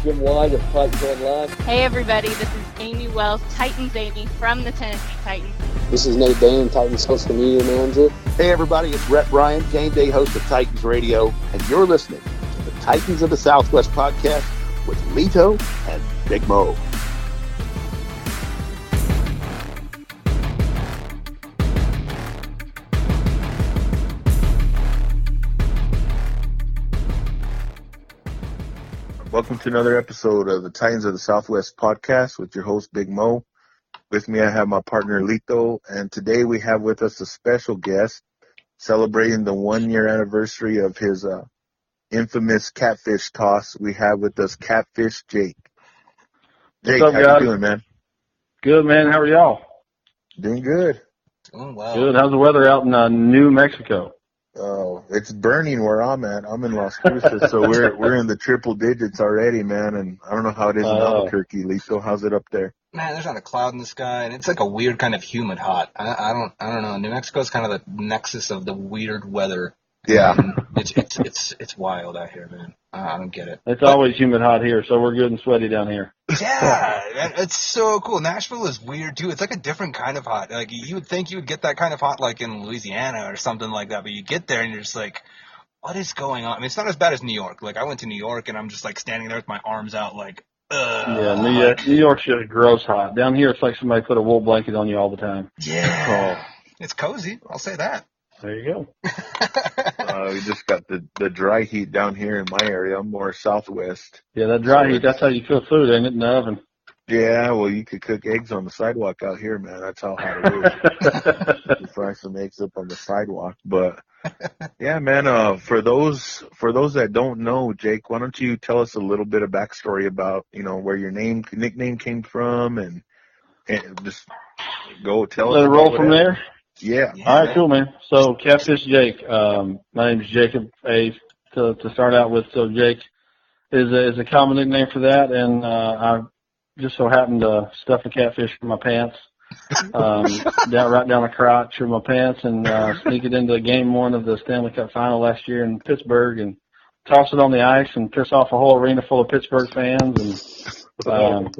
Jim White of Titans Online. Hey everybody, this is Amy Wells, Titans Amy from the Tennessee Titans. This is Nate Bain, Titans social media manager. Hey everybody, it's Brett Bryan, game day host of Titans Radio, and you're listening to the Titans of the Southwest podcast with Lito and Big Mo. Welcome to another episode of the Titans of the Southwest podcast with your host, Big Mo. With me, I have my partner, Lito, and today we have with us a special guest celebrating the 1-year anniversary of his infamous catfish toss. We have with us Catfish Jake. Jake, What's up, how guys? you doing, man? Good, man. How are y'all? Doing good. Oh, wow. Good. How's the weather out in New Mexico? Oh, it's burning where I'm at. I'm in Las Cruces, so we're in the triple digits already, man, and I don't know how it is in Albuquerque, Lito. How's it up there? Man, there's not a cloud in the sky, and it's like a weird kind of humid hot. I don't know. New Mexico's kind of the nexus of the weird weather. Yeah. It's wild out here, man. I don't get it. It's always humid hot here, so we're good and sweaty down here. Yeah, it's so cool. Nashville is weird too. It's like a different kind of hot. Like you would think you would get that kind of hot like in Louisiana or something like that, but you get there and you're just like, what is going on? I mean, it's not as bad as New York. Like I went to New York and I'm just like standing there with my arms out like, Yeah, New York's just gross hot. Down here, it's like somebody put a wool blanket on you all the time. Yeah, it's cozy. I'll say that. There you go. We just got the dry heat down here in my area. I'm more southwest. Yeah, that dry heat, that's how you cook food, ain't it, in the oven? Yeah, well, you could cook eggs on the sidewalk out here, man. That's how hot it is. You can fry some eggs up on the sidewalk. But, yeah, man, for those that don't know, Jake, why don't you tell us a little bit of backstory about, where your nickname came from and just go tell us. Let it roll from there? Yeah. All right, cool, man. So, Catfish Jake. My name is Jacob A. To start out with, so Jake is a common nickname for that, and I just so happened to stuff a catfish in my pants, right down the crotch of my pants, and sneak it into Game 1 of the Stanley Cup Finals last year in Pittsburgh, and toss it on the ice and piss off a whole arena full of Pittsburgh fans, and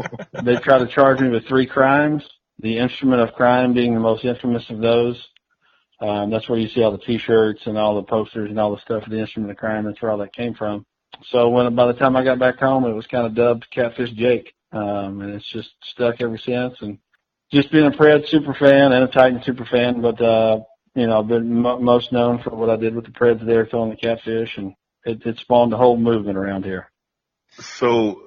they try to charge me with 3 crimes. The instrument of crime being the most infamous of those. That's where you see all the T-shirts and all the posters and all the stuff for the instrument of crime. That's where all that came from. So by the time I got back home, it was kind of dubbed Catfish Jake. And it's just stuck ever since. And just being a Pred super fan and a Titan super fan, but, I've been most known for what I did with the Preds there, throwing the catfish, and it spawned a whole movement around here. So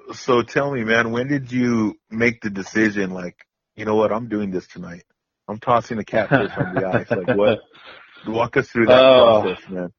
tell me, man, when did you make the decision, like, you know what, I'm doing this tonight? I'm tossing the catfish on the ice. Like, what? Walk us through that process, man.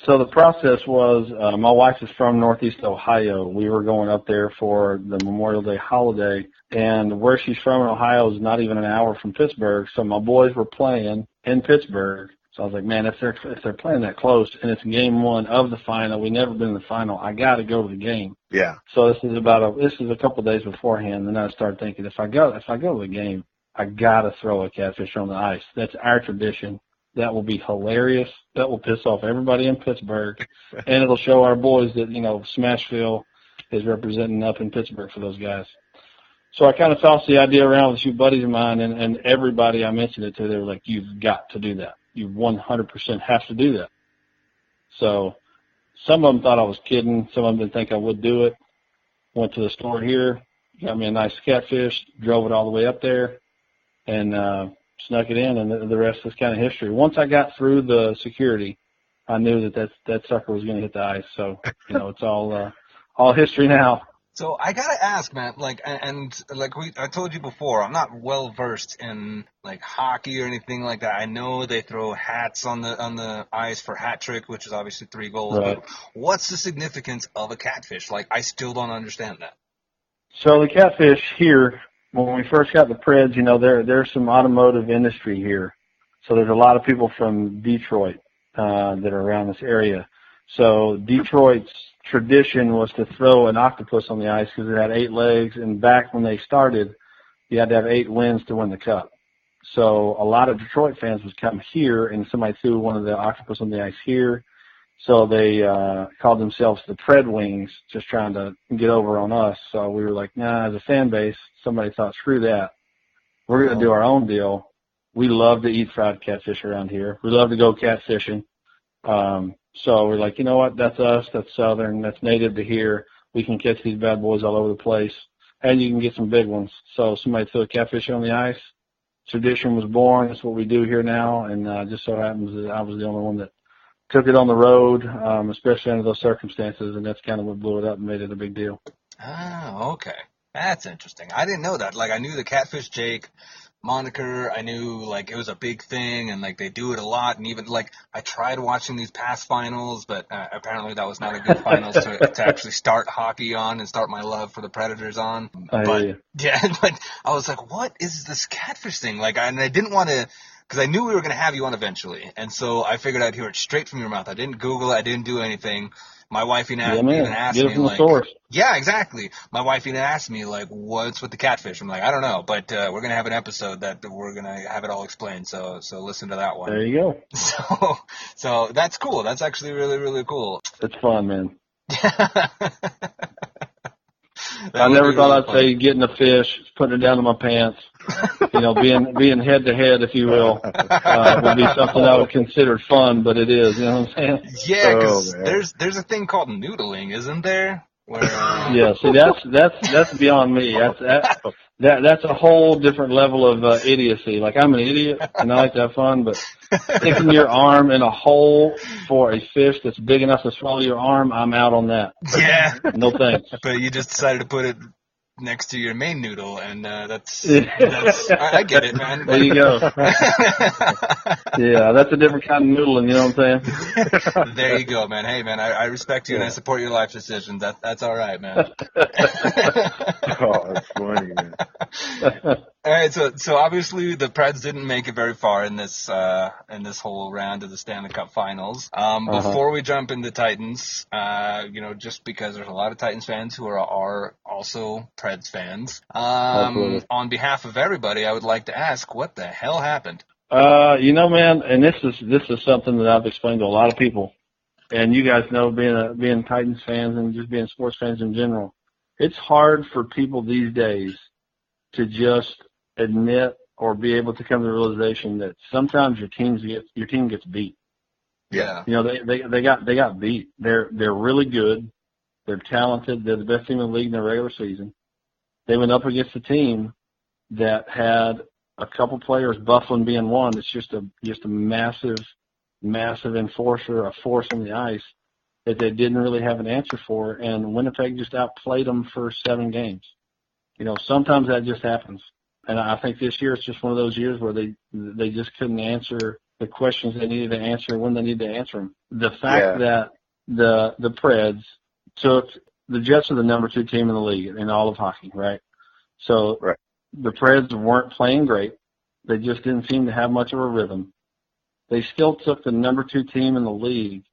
So the process was, my wife is from Northeast Ohio. We were going up there for the Memorial Day holiday, and where she's from in Ohio is not even an hour from Pittsburgh. So my boys were playing in Pittsburgh. So I was like, man, if they're playing that close and it's Game 1 of the final, we've never been in the final, I got to go to the game. Yeah. So this is a couple of days beforehand. Then I started thinking, if I go to the game, I got to throw a catfish on the ice. That's our tradition. That will be hilarious. That will piss off everybody in Pittsburgh, and it'll show our boys that Smashville is representing up in Pittsburgh for those guys. So I kind of tossed the idea around with a few buddies of mine, and everybody I mentioned it to, they were like, "You've got to do that. You 100% have to do that." So some of them thought I was kidding. Some of them didn't think I would do it. Went to the store here, got me a nice catfish, drove it all the way up there, and snuck it in, and the rest is kind of history. Once I got through the security, I knew that sucker was going to hit the ice. So, it's all history now. So I gotta ask, man, I told you before, I'm not well versed in like hockey or anything like that. I know they throw hats on the ice for hat trick, which is obviously 3 goals. Right. But what's the significance of a catfish? Like, I still don't understand that. So the catfish here, when we first got the Preds, there's some automotive industry here. So there's a lot of people from Detroit that are around this area. So Detroit's tradition was to throw an octopus on the ice because it had 8 legs, and back when they started, you had to have 8 wins to win the cup. So a lot of Detroit fans would come here, and somebody threw one of the octopus on the ice here. So they called themselves the Pred Wings, just trying to get over on us. So we were like, nah, as a fan base, somebody thought, screw that. We're going to do our own deal. We love to eat fried catfish around here. We love to go catfishing. So we're like, you know what? That's us. That's Southern. That's native to here. We can catch these bad boys all over the place. And you can get some big ones. So somebody threw a catfish on the ice. Tradition was born. That's what we do here now. And just so happens that I was the only one that took it on the road, especially under those circumstances. And that's kind of what blew it up and made it a big deal. Oh, okay. That's interesting. I didn't know that. Like, I knew the Catfish Jake moniker. I knew, like, it was a big thing, and, like, they do it a lot. And even, like, I tried watching these past finals, but apparently that was not a good finals to actually start hockey on and start my love for the Predators on. But I was like, what is this catfish thing? Like, and I didn't want to, because I knew we were going to have you on eventually. And so I figured I'd hear it straight from your mouth. I didn't Google it. I didn't do anything. My wife even asked me, like, yeah, exactly. My wife even asked me, like, what's with the catfish? I'm like, I don't know, but we're going to have an episode that we're going to have it all explained. So listen to that one. There you go. So that's cool. That's actually really, really cool. It's fun, man. I never thought I'd say getting a fish, putting it down in my pants, being head to head, if you will, would be something I would consider fun, but it is, you know what I'm saying? Yeah, because there's a thing called noodling, isn't there? Where, yeah, see, that's beyond me. That's a whole different level of idiocy. Like, I'm an idiot and I like to have fun, but sticking your arm in a hole for a fish that's big enough to swallow your arm, I'm out on that. Yeah. No thanks. But you just decided to put it next to your main noodle, and that's I get it, man. There you go. Yeah, that's a different kind of noodling, you know what I'm saying? There you go, man. Hey, man, I respect you and I support your life decisions. That's all right, man. Oh, that's funny, man. All right, so obviously the Preds didn't make it very far in this whole round of the Stanley Cup Finals. Before we jump into Titans, just because there's a lot of Titans fans who are also Preds fans. On behalf of everybody, I would like to ask, what the hell happened? Man, and this is something that I've explained to a lot of people, and you guys know, being Titans fans and just being sports fans in general, it's hard for people these days to just admit or be able to come to the realization that sometimes your team gets beat. Yeah. They got beat. They're really good. They're talented. They're the best team in the league in the regular season. They went up against a team that had a couple players, Bufflin being one. It's just a massive enforcer, a force on the ice that they didn't really have an answer for, and Winnipeg just outplayed them for 7 games. Sometimes that just happens. And I think this year it's just one of those years where they just couldn't answer the questions they needed to answer when they needed to answer them. The fact that the Preds took the Jets are the number 2 team in the league in all of hockey, right? So the Preds weren't playing great. They just didn't seem to have much of a rhythm. They still took the number 2 team in the league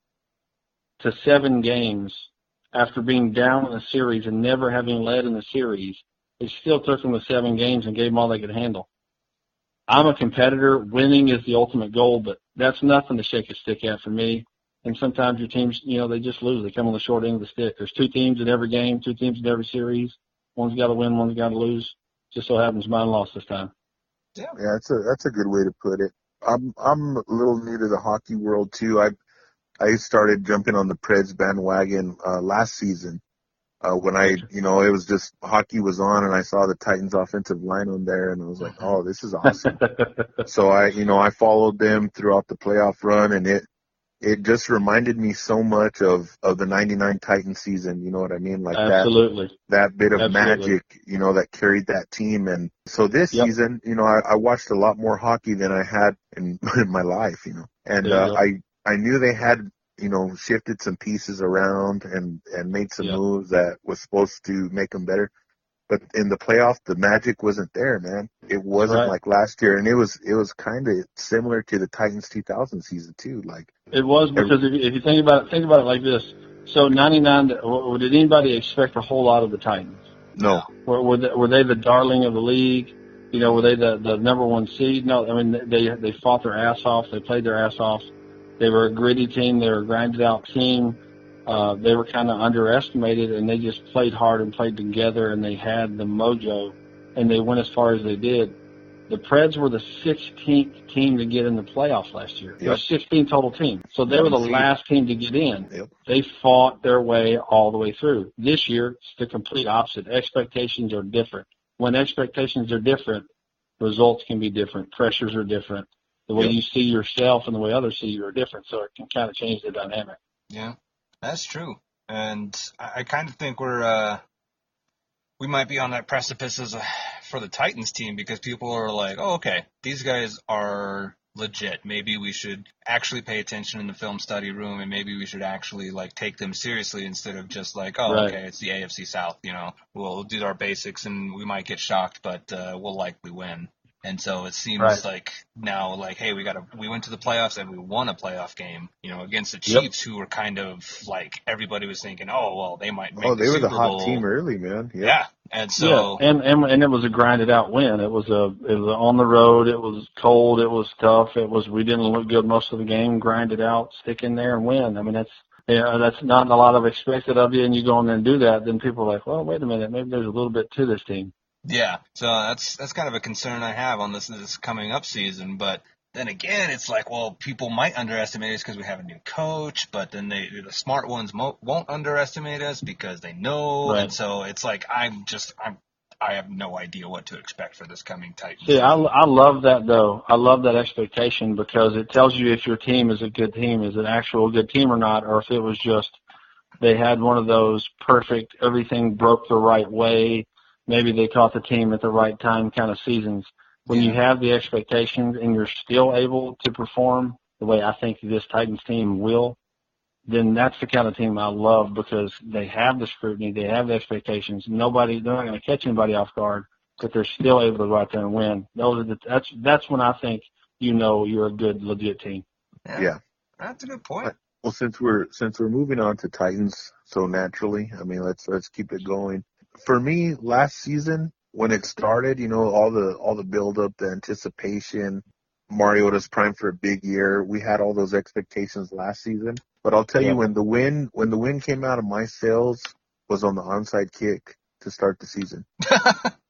to 7 games after being down in the series and never having led in the series. They still took them to 7 games and gave them all they could handle. I'm a competitor. Winning is the ultimate goal, but that's nothing to shake a stick at for me. And sometimes your teams, they just lose. They come on the short end of the stick. There's 2 teams in every game, 2 teams in every series. One's got to win, one's got to lose. Just so happens mine lost this time. Yeah, that's a good way to put it. I'm a little new to the hockey world too. I started jumping on the Preds bandwagon last season. When it was just hockey was on and I saw the Titans offensive line on there and I was like, oh, this is awesome. So I followed them throughout the playoff run and it just reminded me so much of the 99 Titan season. You know what I mean? Like that bit of magic, that carried that team. And so this season, I watched a lot more hockey than I had in my life, and I knew they had, shifted some pieces around and made some moves that was supposed to make them better. But in the playoff, the magic wasn't there, man. It wasn't like last year, and it was kind of similar to the Titans 2000 season too. Like it was, because if you think about it like this. So 99, did anybody expect a whole lot of the Titans? No. Were they the darling of the league? Were they the number 1 seed? No. I mean, they fought their ass off. They played their ass off. They were a gritty team. They were a grinded-out team. They were kind of underestimated, and they just played hard and played together, and they had the mojo, and they went as far as they did. The Preds were the 16th team to get in the playoffs last year. There were 16 total teams. So they were the last team to get in. Yep. They fought their way all the way through. This year, it's the complete opposite. Expectations are different. When expectations are different, results can be different. Pressures are different. The way you see yourself and the way others see you are different, so it can kind of change the dynamic. Yeah, that's true. And I kind of think we might be on that precipice for the Titans team, because people are like, oh, okay, these guys are legit. Maybe we should actually pay attention in the film study room, and maybe we should actually like take them seriously instead of just like, oh, okay, it's the AFC South, we'll do our basics and we might get shocked, but we'll likely win. And so it seems like now, like, hey, we went to the playoffs and we won a playoff game, against the Chiefs, who were kind of like, everybody was thinking, oh, well, they might make the Super Bowl. They were the hot team early, man. Yeah. And so, and it was a grinded out win. It was on the road. It was cold. It was tough. We didn't look good most of the game. Grind it out, stick in there and win. I mean, that's not a lot of expected of you, and you go in there and do that. Then people are like, well, wait a minute, maybe there's a little bit to this team. Yeah, so that's kind of a concern I have on this coming up season. But then again, it's like, well, people might underestimate us because we have a new coach, but then the smart ones won't underestimate us because they know. Right. And so it's like I have no idea what to expect for this coming Titans. Yeah, I love that though. I love that expectation, because it tells you if your team is a good team, is an actual good team or not, or if it was just they had one of those perfect, everything broke the right way. Maybe they caught the team at the right time kind of seasons. When you have the expectations and you're still able to perform the way I think this Titans team will, then that's the kind of team I love, because they have the scrutiny, they have the expectations. They're not going to catch anybody off guard, but they're still able to go out there and win. That's when I think you're a good, legit team. Yeah. That's a good point. Well, since we're moving on to Titans so naturally, I mean, let's keep it going. For me, last season, when it started, all the build-up, the anticipation, Mariota's primed for a big year. We had all those expectations last season. But I'll tell you, when the win came out of my sails was on the onside kick to start the season.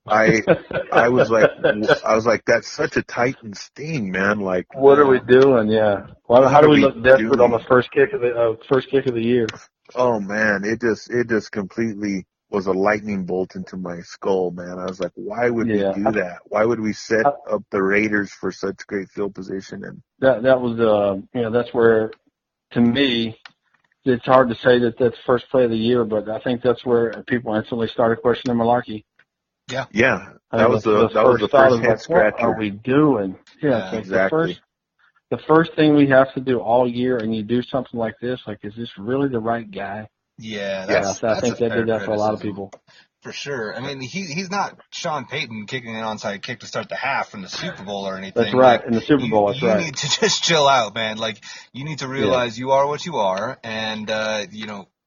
I was like, that's such a Titans thing, man. Like, what are we doing? Yeah. Well, how do we look desperate on the first kick of the year? Oh man, it just completely was a lightning bolt into my skull, man. I was like, why would we do that? Why would we set up the Raiders for such great field position? And that was that's where, to me, it's hard to say that that's first play of the year, but I think that's where people instantly started questioning malarkey. Yeah. That was the first head scratcher. What are we doing? Yeah, exactly. The first thing we have to do all year, and you do something like this, like, is this really the right guy? Yeah, I think they did that for a lot of people. For sure. I mean, he's not Sean Payton kicking an onside kick to start the half from the Super Bowl or anything. That's right. In the Super Bowl, you need to just chill out, man. Like, you need to realize you are what you are, and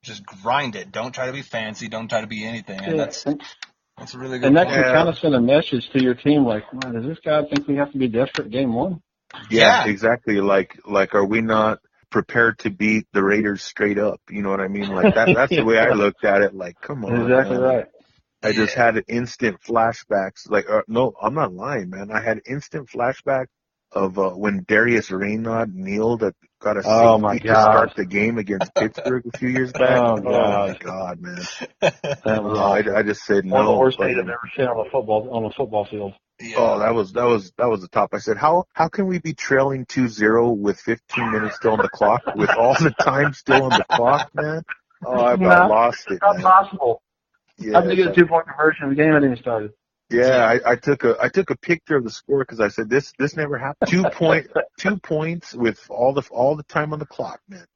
just grind it. Don't try to be fancy. Don't try to be anything. And that's a really good. And that can kind of send a message to your team, like, man, does this guy think we have to be desperate game one? Yeah, exactly. Like, are we not prepared to beat the Raiders straight up? You know what I mean? Like that's the way I looked at it. Like, come on. Exactly, man. Right. I just had instant flashbacks. Like, no, I'm not lying, man. I had instant flashback of when Darius Raynaud got a safety to start the game against Pittsburgh a few years back. Oh my God, man. That was I just said no. One of the worst things I've ever seen on a football field. Yeah. Oh, that was the top. I said, how can we be trailing 2-0 with 15 minutes still on the clock, with all the time still on the clock, man? Oh, I about lost it. It's not possible. Yeah, how did you get a 2-point conversion? The game hadn't even started. Yeah, I took a picture of the score because I said this never happened. 2 points with all the time on the clock, man.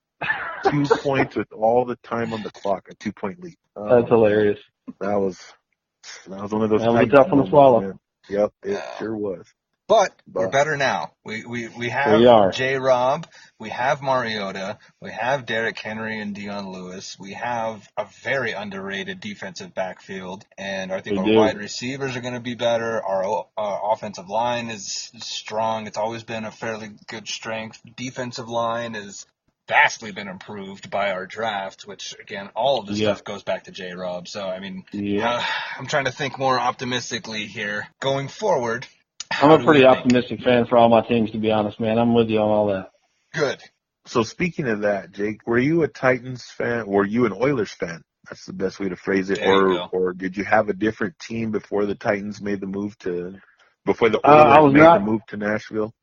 2 points with all the time on the clock, a 2-point lead. That's hilarious. That was one of those. That was a tough one to swallow. Man. Yep, it sure was. But we're better now. We have J-Rob, we have Mariota, we have Derrick Henry and Dion Lewis. We have a very underrated defensive backfield, and I think our wide receivers are going to be better. Our offensive line is strong. It's always been a fairly good strength. Defensive line is vastly been improved by our draft, which, again, all of this stuff goes back to J-Rob. So, I mean, I'm trying to think more optimistically here. Going forward, I'm a pretty optimistic fan for all my teams, to be honest, man. I'm with you on all that. Good. So speaking of that, Jake, were you a Titans fan or were you an Oilers fan? That's the best way to phrase it. Or did you have a different team before the Titans made the move before the Oilers made the move to Nashville?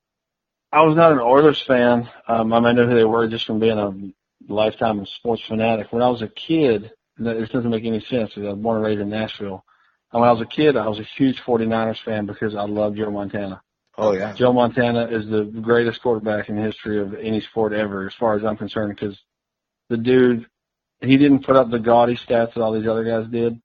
I was not an Oilers fan. I know who they were just from being a lifetime sports fanatic. When I was a kid, this doesn't make any sense because I was born and raised in Nashville. And when I was a kid, I was a huge 49ers fan because I loved Joe Montana. Oh, yeah. Joe Montana is the greatest quarterback in the history of any sport ever, as far as I'm concerned, because the dude, he didn't put up the gaudy stats that all these other guys did,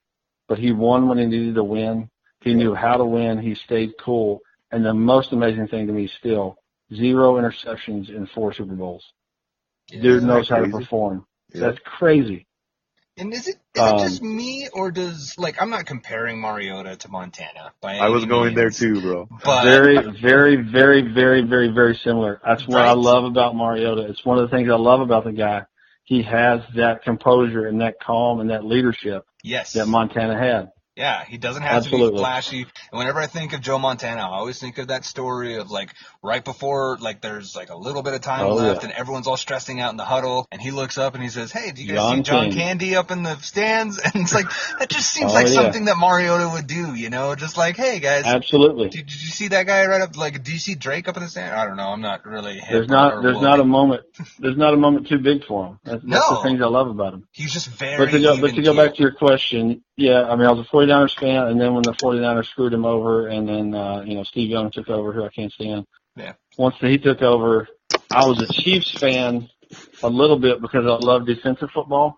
but he won when he needed to win. He knew how to win. He stayed cool. And the most amazing thing to me still, 0 interceptions in 4 Super Bowls. Dude knows how to perform. Yeah. That's crazy. And is it just me, or I'm not comparing Mariota to Montana by any means. I was going there too, bro. But very, very, very, very, very, very similar. That's what I love about Mariota. It's one of the things I love about the guy. He has that composure and that calm and that leadership that Montana had. Yeah, he doesn't have to be flashy. And whenever I think of Joe Montana, I always think of that story of right before there's a little bit of time left and everyone's all stressing out in the huddle, and he looks up and he says, "Hey, do you guys see John Candy up in the stands?" And it's that just seems something that Mariota would do, just "Hey guys, absolutely. Did you see that guy right up? Do you see Drake up in the stand?" I don't know. I'm not really hip. There's not a moment too big for him. That's the things I love about him. He's just very. But to go back to your question, I was a 49ers fan, and then when the 49ers screwed him over, and then Steve Young took over, who I can't stand. Yeah. Once he took over, I was a Chiefs fan a little bit because I love defensive football.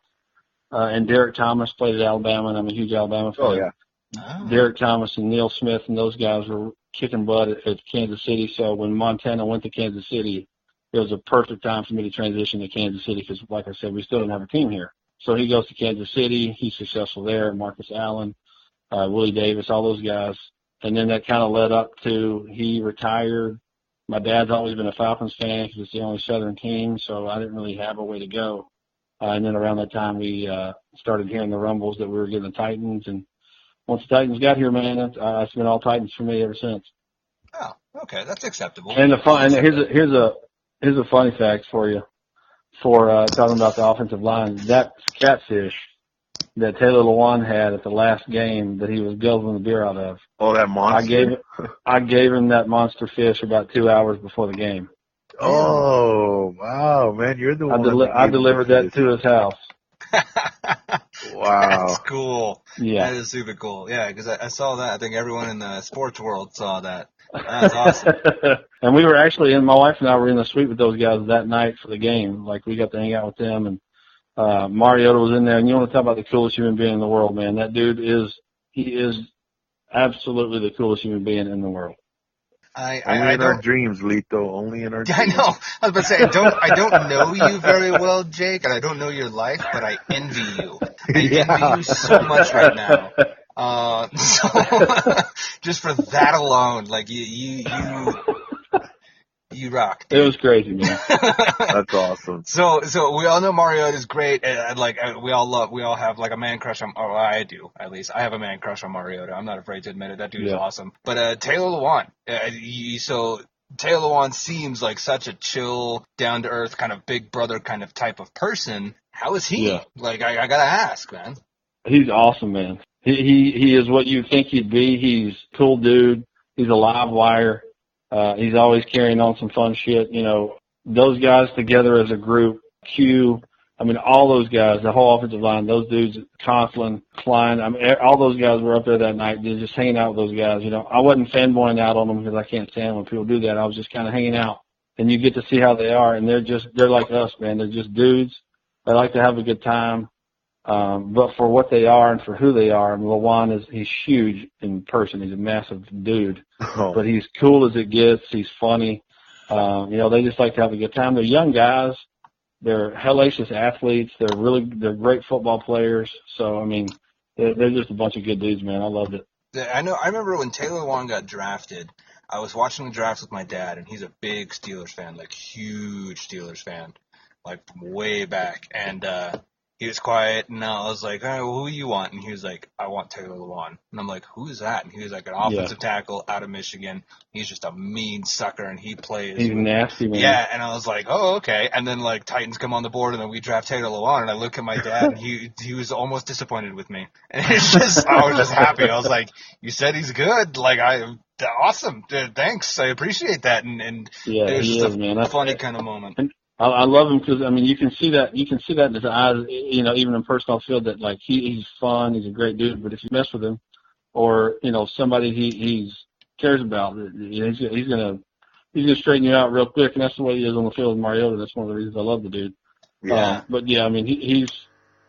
And Derek Thomas played at Alabama, and I'm a huge Alabama fan. Oh, yeah. Oh. Derek Thomas and Neil Smith and those guys were kicking butt at Kansas City. So when Montana went to Kansas City, it was a perfect time for me to transition to Kansas City because, like I said, we still didn't have a team here. So he goes to Kansas City. He's successful there. Marcus Allen, Willie Davis, all those guys. And then that kind of led up to he retired. My dad's always been a Falcons fan because it's the only Southern team, so I didn't really have a way to go. And then around that time, we started hearing the rumbles that we were getting the Titans. And once the Titans got here, man, it's been all Titans for me ever since. Oh, okay, that's acceptable. And here's a funny fact for you. For talking about the offensive line, that catfish that Taylor Lewan had at the last game that he was guzzling the beer out of. Oh, that monster! I gave him that monster fish about 2 hours before the game. Oh, wow, man, you're the one. I delivered that to his house. Wow, that's cool. Yeah, that is super cool. Yeah, because I saw that. I think everyone in the sports world saw that. That's awesome. And we were actually, my wife and I were in the suite with those guys that night for the game. We got to hang out with them, and Mariota was in there. And you want to talk about the coolest human being in the world, man? That dude is absolutely the coolest human being in the world. Only in our dreams, Lito. Only in our dreams. I know. I was about to say, I don't know you very well, Jake, and I don't know your life, but I envy you. I envy you so much right now. So just for that alone, you rock. It was crazy, man. That's awesome. So we all know Mariota is great, and we all have a man crush on. Oh, I do at least. I have a man crush on Mariota. I'm not afraid to admit it. That dude is awesome. But Taylor Lewan, so Taylor Lewan seems like such a chill, down to earth kind of big brother kind of type of person. How is he? Yeah. I gotta ask, man. He's awesome, man. He is what you think he'd be. He's a cool dude. He's a live wire. He's always carrying on some fun shit. Those guys together as a group, all those guys, the whole offensive line, those dudes, Conklin, Klein, all those guys were up there that night, just hanging out with those guys. I wasn't fanboying out on them because I can't stand when people do that. I was just kind of hanging out, and you get to see how they are, and they're like us, man. They're just dudes. They like to have a good time. But for what they are and for who they are, Lawan he's huge in person. He's a massive dude, but he's cool as it gets. He's funny. They just like to have a good time. They're young guys. They're hellacious athletes. They're great football players. So, I mean, they're just a bunch of good dudes, man. I loved it. I know. I remember when Taylor Lewan got drafted, I was watching the drafts with my dad, and he's a big Steelers fan, like huge Steelers fan, like way back. And he was quiet, and I was like, "Oh, well, who do you want?" And he was like, "I want Taylor Lewan." And I'm like, "Who is that?" And he was like, "An offensive tackle out of Michigan. He's just a mean sucker, and he plays." He's nasty, man. Yeah, and I was like, "Oh, okay." And then like Titans come on the board, and then we draft Taylor Lewan, and I look at my dad, and he was almost disappointed with me. And it's just, I was just happy. I was like, "You said he's good. Like, awesome. Thanks. I appreciate that." And yeah, it was he just is, man. a funny kind of moment. I love him because, I mean, you can see that in his eyes, even in personal field, that like he's fun, he's a great dude. But if you mess with him, or somebody he cares about, he's gonna straighten you out real quick, and that's the way he is on the field with Mariota. That's one of the reasons I love the dude. Yeah. But yeah, I mean, he's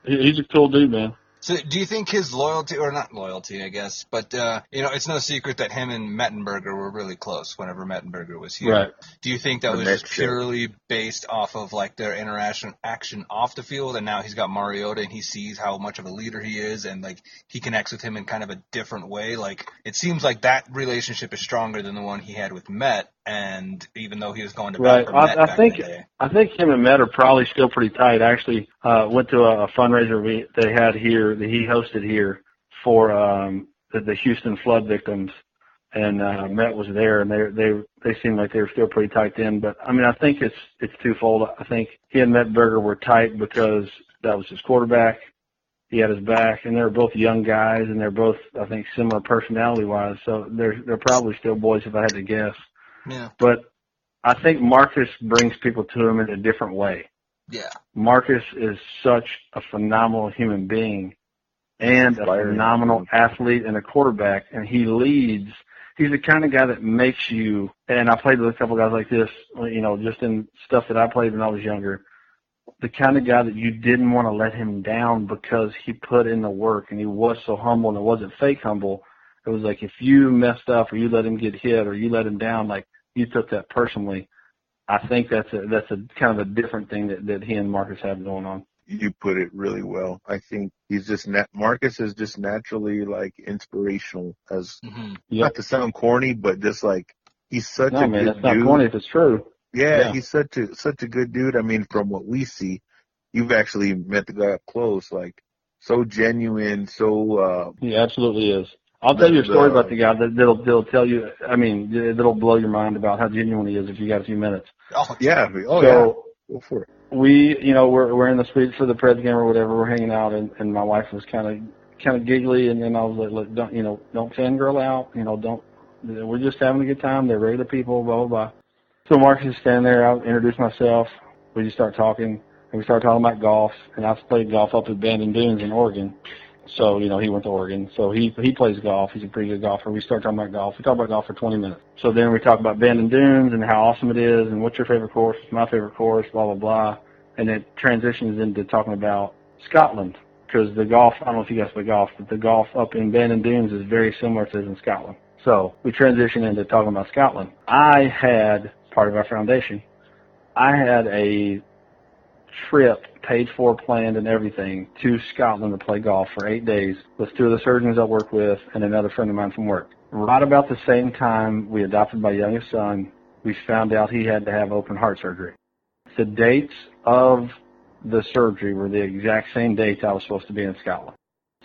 a cool dude, man. So do you think his loyalty, or not loyalty, I guess, but, it's no secret that him and Mettenberger were really close whenever Mettenberger was here. Right. Do you think that was just purely based off of, like, their action off the field, and now he's got Mariota and he sees how much of a leader he is, and, like, he connects with him in kind of a different way? Like, it seems like that relationship is stronger than the one he had with Met, and even though he was going to bat for Met back in the day. I think him and Met are probably still pretty tight. I actually went to a fundraiser they had here, that he hosted here for the Houston flood victims, and Met was there, and they seemed like they were still pretty tight then. But I mean, I think it's twofold. I think he and Mettenberger were tight because that was his quarterback. He had his back, and they're both young guys, and they're both, I think, similar personality-wise. So they're probably still boys, if I had to guess. Yeah. But I think Marcus brings people to him in a different way. Yeah. Marcus is such a phenomenal human being and a phenomenal athlete and a quarterback, and he leads. He's the kind of guy that makes you, and I played with a couple guys like this, just in stuff that I played when I was younger, the kind of guy that you didn't want to let him down because he put in the work, and he was so humble, and it wasn't fake humble. It was like if you messed up or you let him get hit or you let him down, like you took that personally. I think that's a kind of a different thing that he and Marcus have going on. You put it really well. I think he's just Marcus is just naturally like inspirational, as not to sound corny, but just like he's such a good dude. That's not corny if it's true. Yeah, he's such a good dude. I mean, from what we see, you've actually met the guy up close, like so genuine, so he absolutely is. I'll tell you a story about the guy that'll tell you. I mean, that'll blow your mind about how genuine he is if you got a few minutes. Oh yeah. Go for it. We're in the suite for the Preds game or whatever. We're hanging out, and my wife was kind of giggly, and then I was like, look, don't fangirl out. We're just having a good time. They're regular people, blah blah blah. So Marcus is standing there. I introduce myself. We just start talking, and we start talking about golf. And I've played golf up at Bandon Dunes in Oregon. So, he went to Oregon. So he plays golf. He's a pretty good golfer. We start talking about golf. We talk about golf for 20 minutes. So then we talk about Bandon Dunes and how awesome it is and what's your favorite course. It's my favorite course, blah, blah, blah. And it transitions into talking about Scotland, because the golf, I don't know if you guys play golf, but the golf up in Bandon Dunes is very similar to in Scotland. So we transition into talking about Scotland. I had, part of our foundation, I had a trip paid for, planned, and everything to Scotland to play golf for 8 days with two of the surgeons I work with and another friend of mine from work. Right about the same time we adopted my youngest son, we found out he had to have open heart surgery. The dates of the surgery were the exact same dates I was supposed to be in Scotland.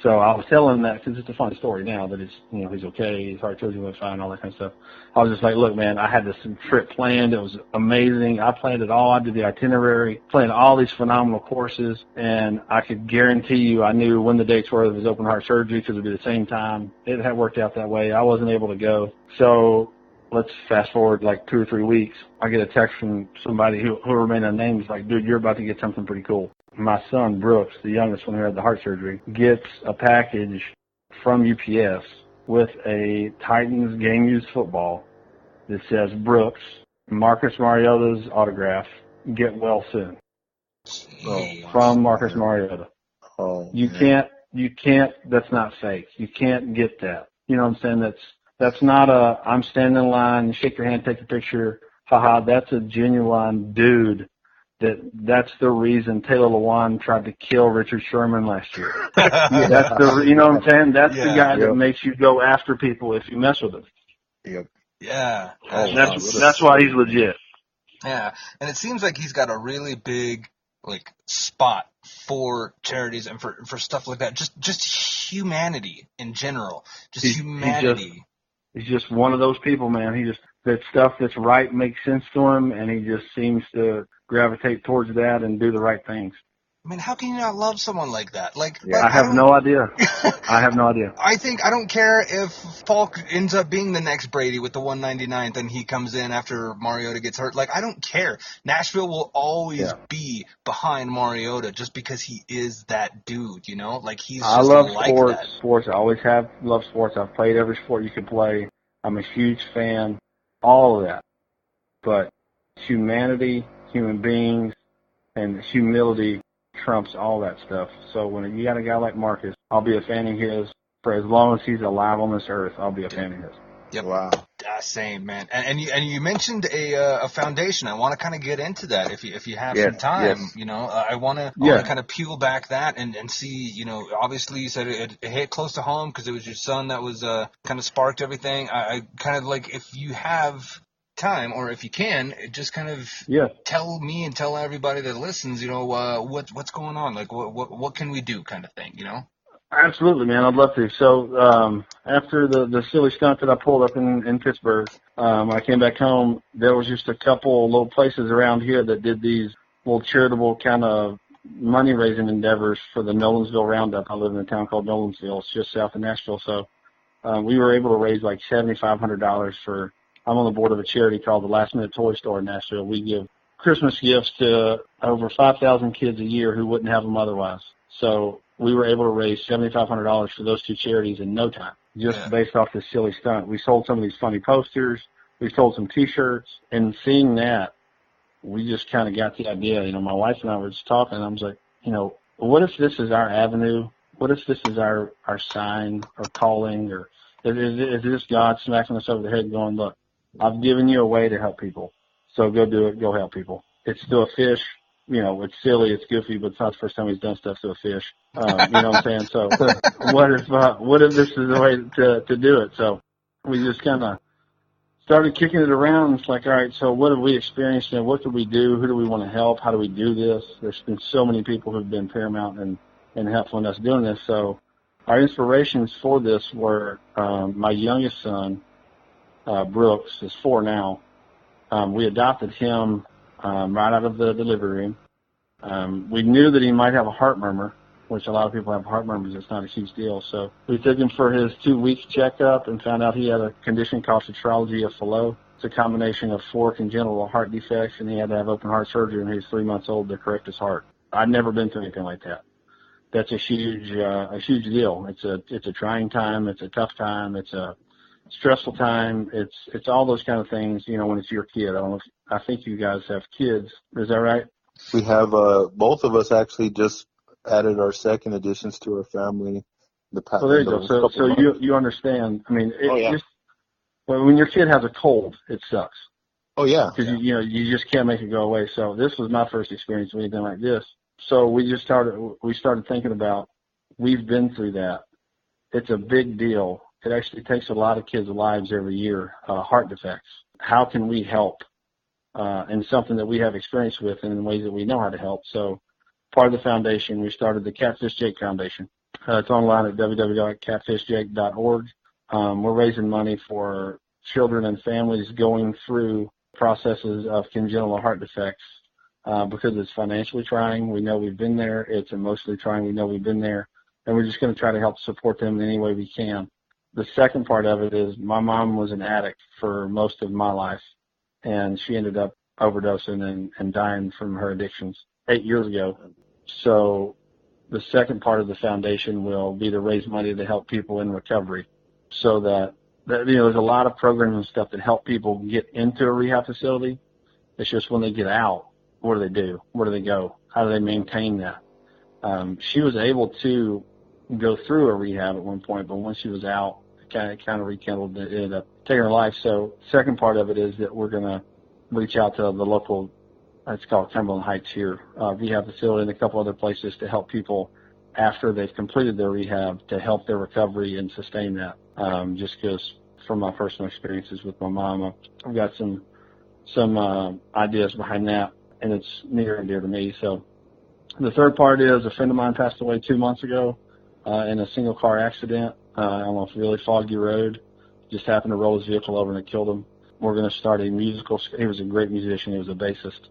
So I was telling him that because it's a funny story now that it's, he's okay, his heart surgery went fine, all that kind of stuff. I was just like, look, man, I had this trip planned. It was amazing. I planned it all. I did the itinerary, planned all these phenomenal courses, and I could guarantee you I knew when the dates were of his open heart surgery because it would be the same time. It had worked out that way. I wasn't able to go. So let's fast forward like 2 or 3 weeks. I get a text from somebody who remained unnamed. He's like, dude, you're about to get something pretty cool. My son, Brooks, the youngest one who had the heart surgery, gets a package from UPS with a Titans game-used football that says Brooks, Marcus Mariota's autograph, get well soon. Jeez. From Marcus Mariota. Oh, You man. can't, that's not fake. You can't get that. You know what I'm saying? That's not I'm standing in line, shake your hand, take a picture, haha, that's a genuine dude. That's the reason Taylor Lewan tried to kill Richard Sherman last year. That's you know what I'm saying? That's the guy that makes you go after people if you mess with him. Yep. Yeah. Oh, That's, wow. That's why he's legit. Yeah, and it seems like he's got a really big spot for charities and for stuff like that. Just humanity in general. Humanity. He's just one of those people, man. That stuff that's right makes sense to him, and he just seems to gravitate towards that and do the right things. I mean, how can you not love someone like that? I have no idea. I have no idea. I don't care if Falk ends up being the next Brady with the 199th and he comes in after Mariota gets hurt. I don't care. Nashville will always be behind Mariota just because he is that dude, you know? He's just I love like sports. that. Sports. I always have loved sports. I've played every sport you can play. I'm a huge fan. All of that. But humanity, human beings, and humility trumps all that stuff. So when you got a guy like Marcus, I'll be a fan of his for as long as he's alive on this earth. I'll be a fan of his. Yep. Wow. Same, man. And you mentioned a foundation. I want to kind of get into that if you have some time. Yes. You know, I want to kind of peel back that and see. You know, obviously you said it hit close to home because it was your son that was kind of sparked everything. I kind of if you have time, or if you can, just kind of tell me and tell everybody that listens, you know, what's going on, what can we do, kind of thing, you know. Absolutely, man. I'd love to. So after the silly stunt that I pulled up in Pittsburgh, when I came back home, there was just a couple little places around here that did these little charitable kind of money-raising endeavors for the Nolensville Roundup. I live in a town called Nolensville. It's just south of Nashville. So we were able to raise $7,500 for – I'm on the board of a charity called the Last Minute Toy Store in Nashville. We give Christmas gifts to over 5,000 kids a year who wouldn't have them otherwise. So we were able to raise $7,500 for those two charities in no time, just based off this silly stunt. We sold some of these funny posters. We sold some T-shirts. And seeing that, we just kind of got the idea. You know, my wife and I were just talking, and I was like, you know, what if this is our avenue? What if this is our sign or calling? Or is this God smacking us over the head going, look, I've given you a way to help people, so go do it. Go help people. It's to a fish. You know, it's silly, it's goofy, but it's not the first time he's done stuff to a fish. You know what I'm saying? So what if this is the way to do it? So we just kind of started kicking it around. It's like, all right, so what have we experienced and what could we do? Who do we want to help? How do we do this? There's been so many people who've been paramount and helpful in us doing this. So our inspirations for this were my youngest son, Brooks, is 4 now. We adopted him right out of the delivery room. We knew that he might have a heart murmur, which a lot of people have heart murmurs. It's not a huge deal. So we took him for his 2-week checkup and found out he had a condition called tetralogy of Fallot. It's a combination of 4 congenital heart defects, and he had to have open heart surgery when he was 3 months old to correct his heart. I'd never been through anything like that. That's a huge deal. It's a trying time. It's a tough time. It's a stressful time. It's all those kind of things, you know, when it's your kid. I think you guys have kids. Is that right? We have both of us actually just added our second additions to our family. So there you go. So you understand. I mean, when your kid has a cold, it sucks. Oh yeah. Because you just can't make it go away. So this was my first experience with anything like this. So we started thinking about, we've been through that. It's a big deal. It actually takes a lot of kids' lives every year, heart defects. How can we help in something that we have experience with and in ways that we know how to help? So part of the foundation, we started the Catfish Jake Foundation. It's online at www.catfishjake.org. We're raising money for children and families going through processes of congenital heart defects because it's financially trying. We know we've been there. It's emotionally trying. We know we've been there. And we're just going to try to help support them in any way we can. The second part of it is my mom was an addict for most of my life, and she ended up overdosing and dying from her addictions 8 years ago. So the second part of the foundation will be to raise money to help people in recovery so that there's a lot of programs and stuff that help people get into a rehab facility. It's just when they get out, what do they do? Where do they go? How do they maintain that? She was able to go through a rehab at one point, but once she was out, it kind of rekindled it, ended up taking her life. So second part of it is that we're going to reach out to the local, it's called Cumberland Heights here, rehab facility and a couple other places to help people after they've completed their rehab to help their recovery and sustain that. Just because from my personal experiences with my mom, I've got some ideas behind that, and it's near and dear to me. So the third part is a friend of mine passed away 2 months ago in a single car accident on a really foggy road. Just happened to roll his vehicle over and it killed him. We're going to start a musical. He was a great musician. He was a bassist.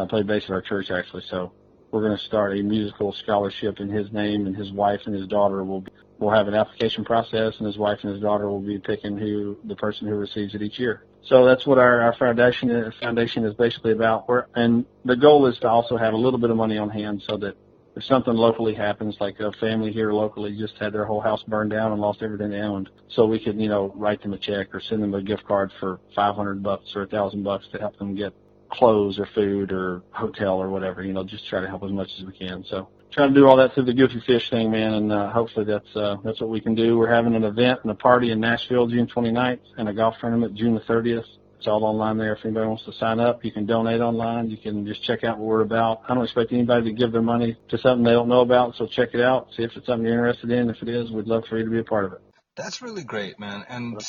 Played bass at our church, actually. So we're going to start a musical scholarship in his name, and his wife and his daughter will have an application process, and his wife and his daughter will be picking the person who receives it each year. So that's what our foundation is basically about. And the goal is to also have a little bit of money on hand so that if something locally happens, like a family here locally just had their whole house burned down and lost everything they owned, so we could, write them a check or send them a gift card for $500 or $1,000 to help them get clothes or food or hotel or whatever, just try to help as much as we can. So trying to do all that through the Goofy Fish thing, man, and hopefully that's what we can do. We're having an event and a party in Nashville June 29th and a golf tournament June the 30th. It's all online there. If anybody wants to sign up, you can donate online. You can just check out what we're about. I don't expect anybody to give their money to something they don't know about, so check it out. See if it's something you're interested in. If it is, we'd love for you to be a part of it. That's really great, man. And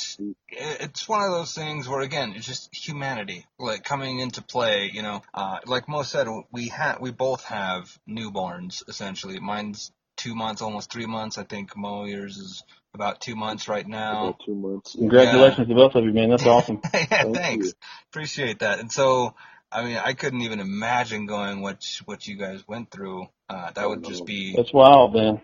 it's one of those things where, again, it's just humanity, like, coming into play, like Mo said, we both have newborns, essentially. Mine's 2 months, almost 3 months. I think Mo, yours is about 2 months right now. About 2 months. Congratulations to both of you, man. That's awesome. Yeah, thanks. Appreciate that. And so, I couldn't even imagine going what you guys went through. That would just be... That's wild, man.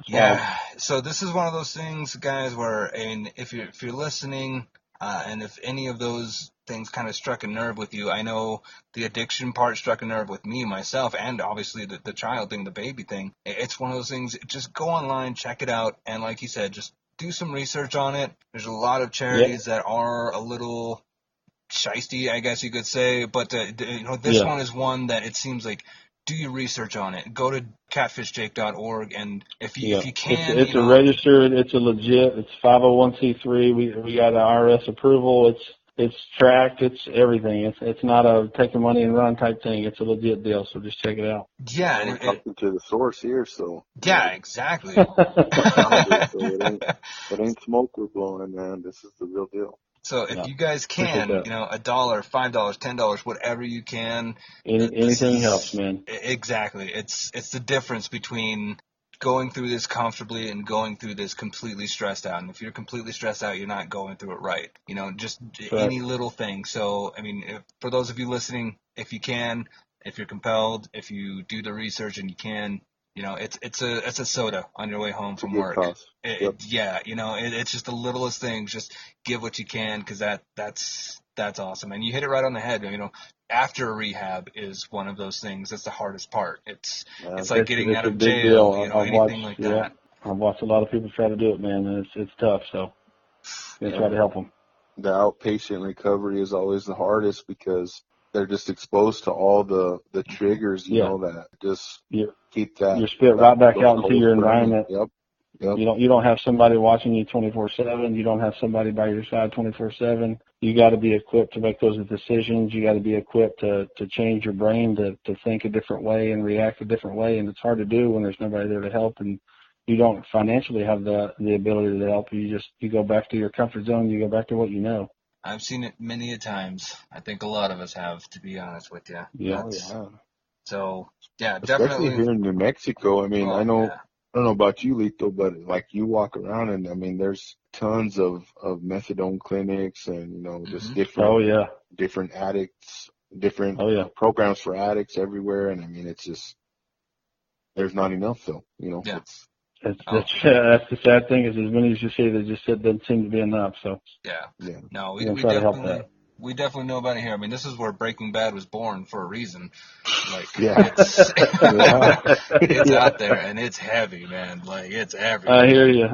Yeah, so this is one of those things, guys, where, if you're listening, and if any of those things kind of struck a nerve with you, I know the addiction part struck a nerve with me, myself, and obviously the child thing, the baby thing. It's one of those things, just go online, check it out, and like you said, just do some research on it. There's a lot of charities that are a little shisty, I guess you could say, but this one is one that it seems like, do your research on it. Go to catfishjake.org, and if you can, it's a registered, it's a legit, it's 501c3. We got an IRS approval. It's tracked. It's everything. It's not a take the money and run type thing. It's a legit deal. So just check it out. Yeah, we're talking to the source here, so. Yeah, exactly. It ain't smoke we're blowing, man. This is the real deal. So if you guys can, $1, $5, $10, whatever you can. Anything helps, man. Exactly. It's the difference between going through this comfortably and going through this completely stressed out. And if you're completely stressed out, you're not going through it right. Just any little thing. So, for those of you listening, if you can, if you're compelled, if you do the research and you can, it's a soda on your way home from work. Yeah, it's just the littlest things. Just give what you can, because that's awesome. And you hit it right on the head. After a rehab is one of those things. That's the hardest part. It's like getting out of jail. Anything like that. I've watched a lot of people try to do it, man, and it's tough. So we try to help them. The outpatient recovery is always the hardest because they're just exposed to all the triggers, that just keep that. You're spit right back out into your environment. Yep. You don't have somebody watching you 24/7. You don't have somebody by your side 24/7. You got to be equipped to make those decisions. You got to be equipped to change your brain to think a different way and react a different way. And it's hard to do when there's nobody there to help, and you don't financially have the ability to help. You go back to your comfort zone. You go back to what you know. I've seen it many a times. I think a lot of us have, to be honest with you. Yeah. So, yeah, especially definitely. Here in New Mexico, I know, I don't know about you, Lito, but like you walk around and there's tons of methadone clinics and, just different addicts, different programs for addicts everywhere. And it's just, there's not enough though, Yeah. That's the sad thing is as many as you see, there just doesn't seem to be enough. So no, we definitely know about it here. This is where Breaking Bad was born for a reason. It's out there and it's heavy, man. Like it's everywhere. I hear you.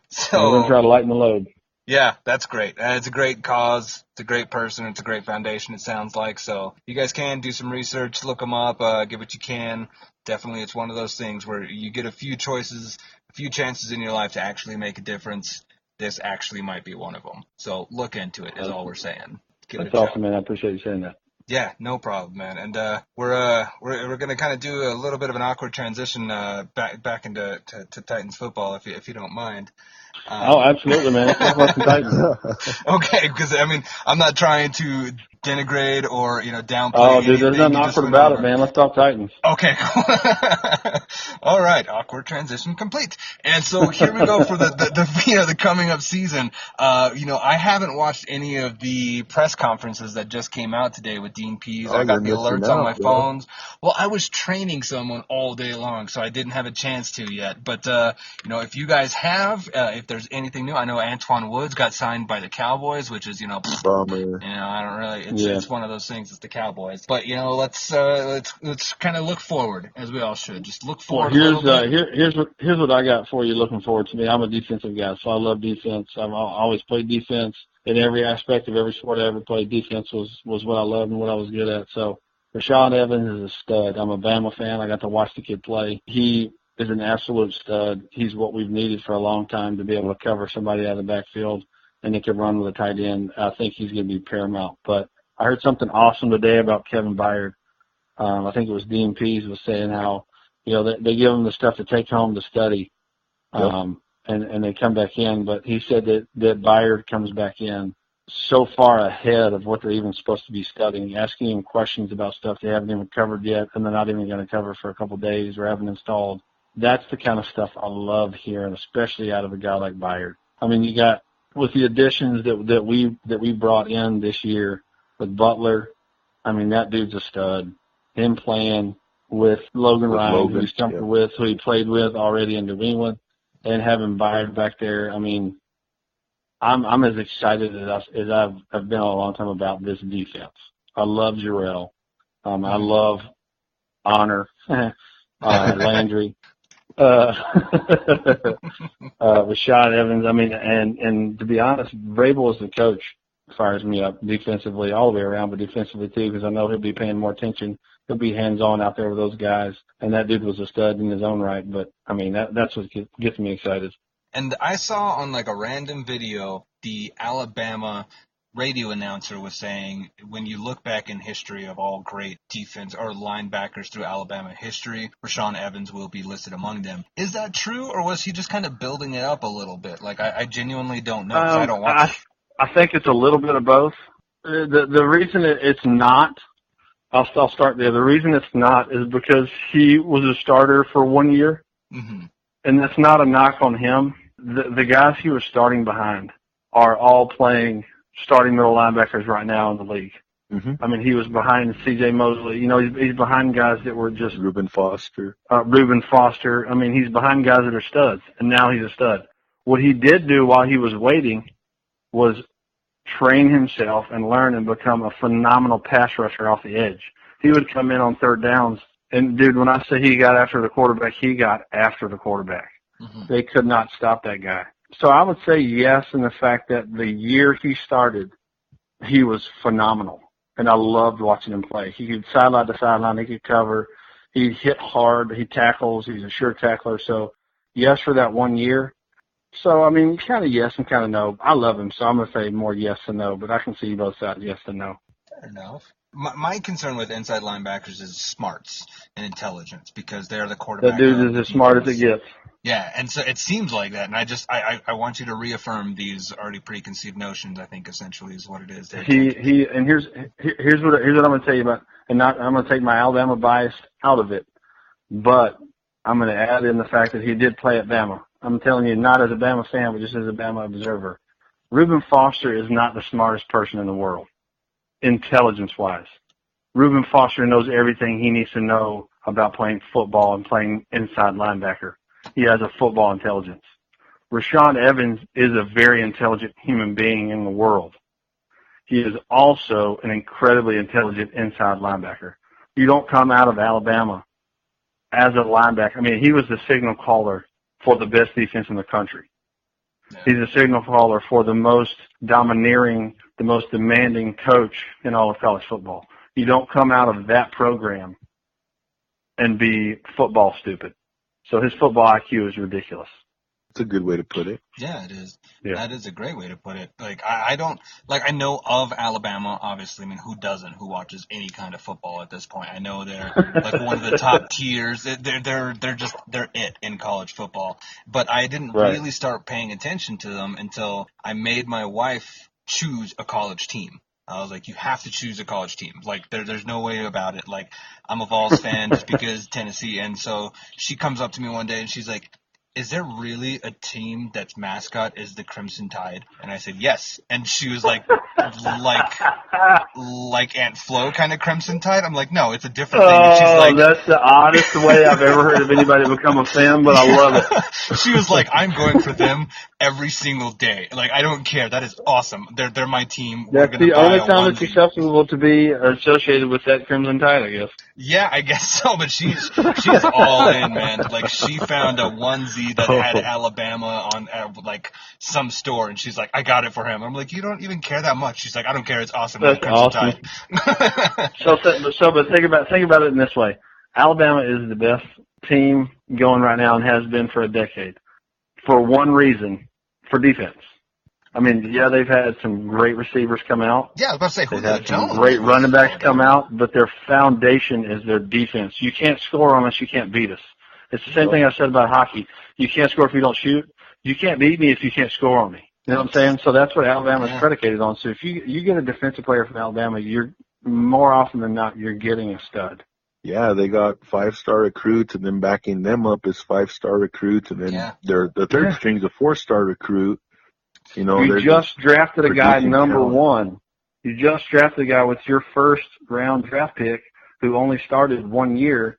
So we're gonna try to lighten the load. Yeah, that's great. It's a great cause. It's a great person. It's a great foundation, it sounds like. So you guys can do some research, look them up, give what you can. definitely it's one of those things where you get a few choices, a few chances in your life to actually make a difference. This actually might be one of them. So look into it is all we're saying. That's awesome, man. I appreciate you saying that. Yeah, no problem, man. And we're gonna kind of do a little bit of an awkward transition back into Titans football, if you don't mind. Oh, absolutely, man. Let's talk about some Titans. Okay, because I mean, I'm not trying to denigrate or downplay. Oh, dude, there's nothing awkward about it, man. Let's talk Titans. Okay, cool. All right, awkward transition complete. And so here we go for the coming up season. I haven't watched any of the press conferences that just came out today with Dean Pease. I got the alerts on my phones. Well, I was training someone all day long, so I didn't have a chance to yet. But if you guys have, if there's anything new, I know Antoine Woods got signed by the Cowboys, which is bummer. I don't really. It's one of those things. It's the Cowboys. But let's kind of look forward, as we all should. Just look forward. Well, here's what I got for you. Looking forward to me. I'm a defensive guy, so I love defense. I've always played defense in every aspect of every sport I ever played. Defense was what I loved and what I was good at. So Rashaan Evans is a stud. I'm a Bama fan. I got to watch the kid play. He is an absolute stud. He's what we've needed for a long time to be able to cover somebody out of the backfield, and he can run with a tight end. I think he's going to be paramount. But I heard something awesome today about Kevin Byard. I think it was Dean Pease was saying how, they give him the stuff to take home to study, and they come back in. But he said that Byard comes back in so far ahead of what they're even supposed to be studying, asking him questions about stuff they haven't even covered yet, and they're not even going to cover for a couple of days or haven't installed. That's the kind of stuff I love hearing, especially out of a guy like Byard. I mean, you got with the additions that we brought in this year with Butler. I mean, that dude's a stud. Him playing with Logan Ryan, who he's comfortable with, who he played with already in New England, and having Byard back there. I mean, I'm as excited as I've been a long time about this defense. I love Jarrell. I love Honor, Landry, Rashaan Evans. I mean, and to be honest, Vrabel is the coach. Fires me up defensively all the way around, but defensively too, because I know he'll be paying more attention. He'll be hands-on out there with those guys, and that dude was a stud in his own right. But I mean, that's what gets me excited. And I saw on like a random video, the Alabama radio announcer was saying, when you look back in history of all great defense or linebackers through Alabama history, Rashaan Evans will be listed among them. Is that true, or was he just kind of building it up a little bit? Like, I genuinely don't know, 'cause I don't watch. I think it's a little bit of both. The reason it's not, I'll start there. The reason it's not is because he was a starter for 1 year, and that's not a knock on him. The guys he was starting behind are all playing starting middle linebackers right now in the league. I mean, he was behind C.J. Mosley. He's behind guys that were just Reuben Foster. I mean, he's behind guys that are studs, and now he's a stud. What he did do while he was waiting was train himself and learn and become a phenomenal pass rusher off the edge. He would come in on third downs, and, dude, when I say he got after the quarterback, he got after the quarterback. They could not stop that guy. So I would say yes in the fact that the year he started, he was phenomenal, and I loved watching him play. He could sideline to sideline. He could cover. He hit hard. He tackles. He's a sure tackler. So, yes for that 1 year. So, I mean, kind of yes and kind of no. I love him, so I'm going to say more yes than no, but I can see both sides, yes and no. Fair enough. My concern with inside linebackers is smarts and intelligence, because they're the quarterback. That dude is as smart as it gets. Yeah, and so it seems like that, and I want you to reaffirm these already preconceived notions. I think essentially is what it is. And here's what I'm going to tell you about, and I'm going to take my Alabama bias out of it, but I'm going to add in the fact that he did play at Bama. I'm telling you, not as a Bama fan, but just as a Bama observer. Reuben Foster is not the smartest person in the world, intelligence-wise. Reuben Foster knows everything he needs to know about playing football and playing inside linebacker. He has a football intelligence. Rashaan Evans is a very intelligent human being in the world. He is also an incredibly intelligent inside linebacker. You don't come out of Alabama as a linebacker. I mean, he was the signal caller for the best defense in the country. Yeah. He's a signal caller for the most domineering, the most demanding coach in all of college football. You don't come out of that program and be football stupid. So his football IQ is ridiculous. It's a good way to put it. Yeah, it is. Yeah. That is a great way to put it. Like, I don't, like, I know of Alabama, obviously. I mean, who doesn't? Who watches any kind of football at this point? I know they're like one of the top tiers. They're it in college football. But I didn't really start paying attention to them until I made my wife choose a college team. I was like, you have to choose a college team. Like, there's no way about it. Like, I'm a Vols fan just because Tennessee. And so she comes up to me one day and she's like, is there really a team that's mascot is the Crimson Tide? And I said, yes. And she was like Aunt Flo kind of Crimson Tide? I'm like, no, it's a different thing. And she's like, that's the oddest way I've ever heard of anybody become a fan, but I love it. She was like, I'm going for them every single day. Like, I don't care. That is awesome. They're my team. That's the only time it's acceptable to be associated with that Crimson Tide, I guess. Yeah, I guess so, but she's all in, man. Like, she found a onesie that had Alabama on like some store, and she's like, I got it for him. I'm like, you don't even care that much. She's like, I don't care. It's awesome. That's awesome. But think about it in this way. Alabama is the best team going right now and has been for a decade. For one reason, for defense. I mean, yeah, they've had some great receivers come out. Yeah, I was about to say, they've had some great running backs come out, but their foundation is their defense. You can't score on us, you can't beat us. It's the same thing I said about hockey. You can't score if you don't shoot. You can't beat me if you can't score on me. You know what I'm saying? So that's what Alabama is predicated on. So if you get a defensive player from Alabama, you're more often than not, you're getting a stud. Yeah, they got 5-star recruits, and then backing them up is 5-star recruits, and then the third string's a 4-star recruit. You know, you just drafted a guy number one. You just drafted a guy with your first round draft pick who only started 1 year,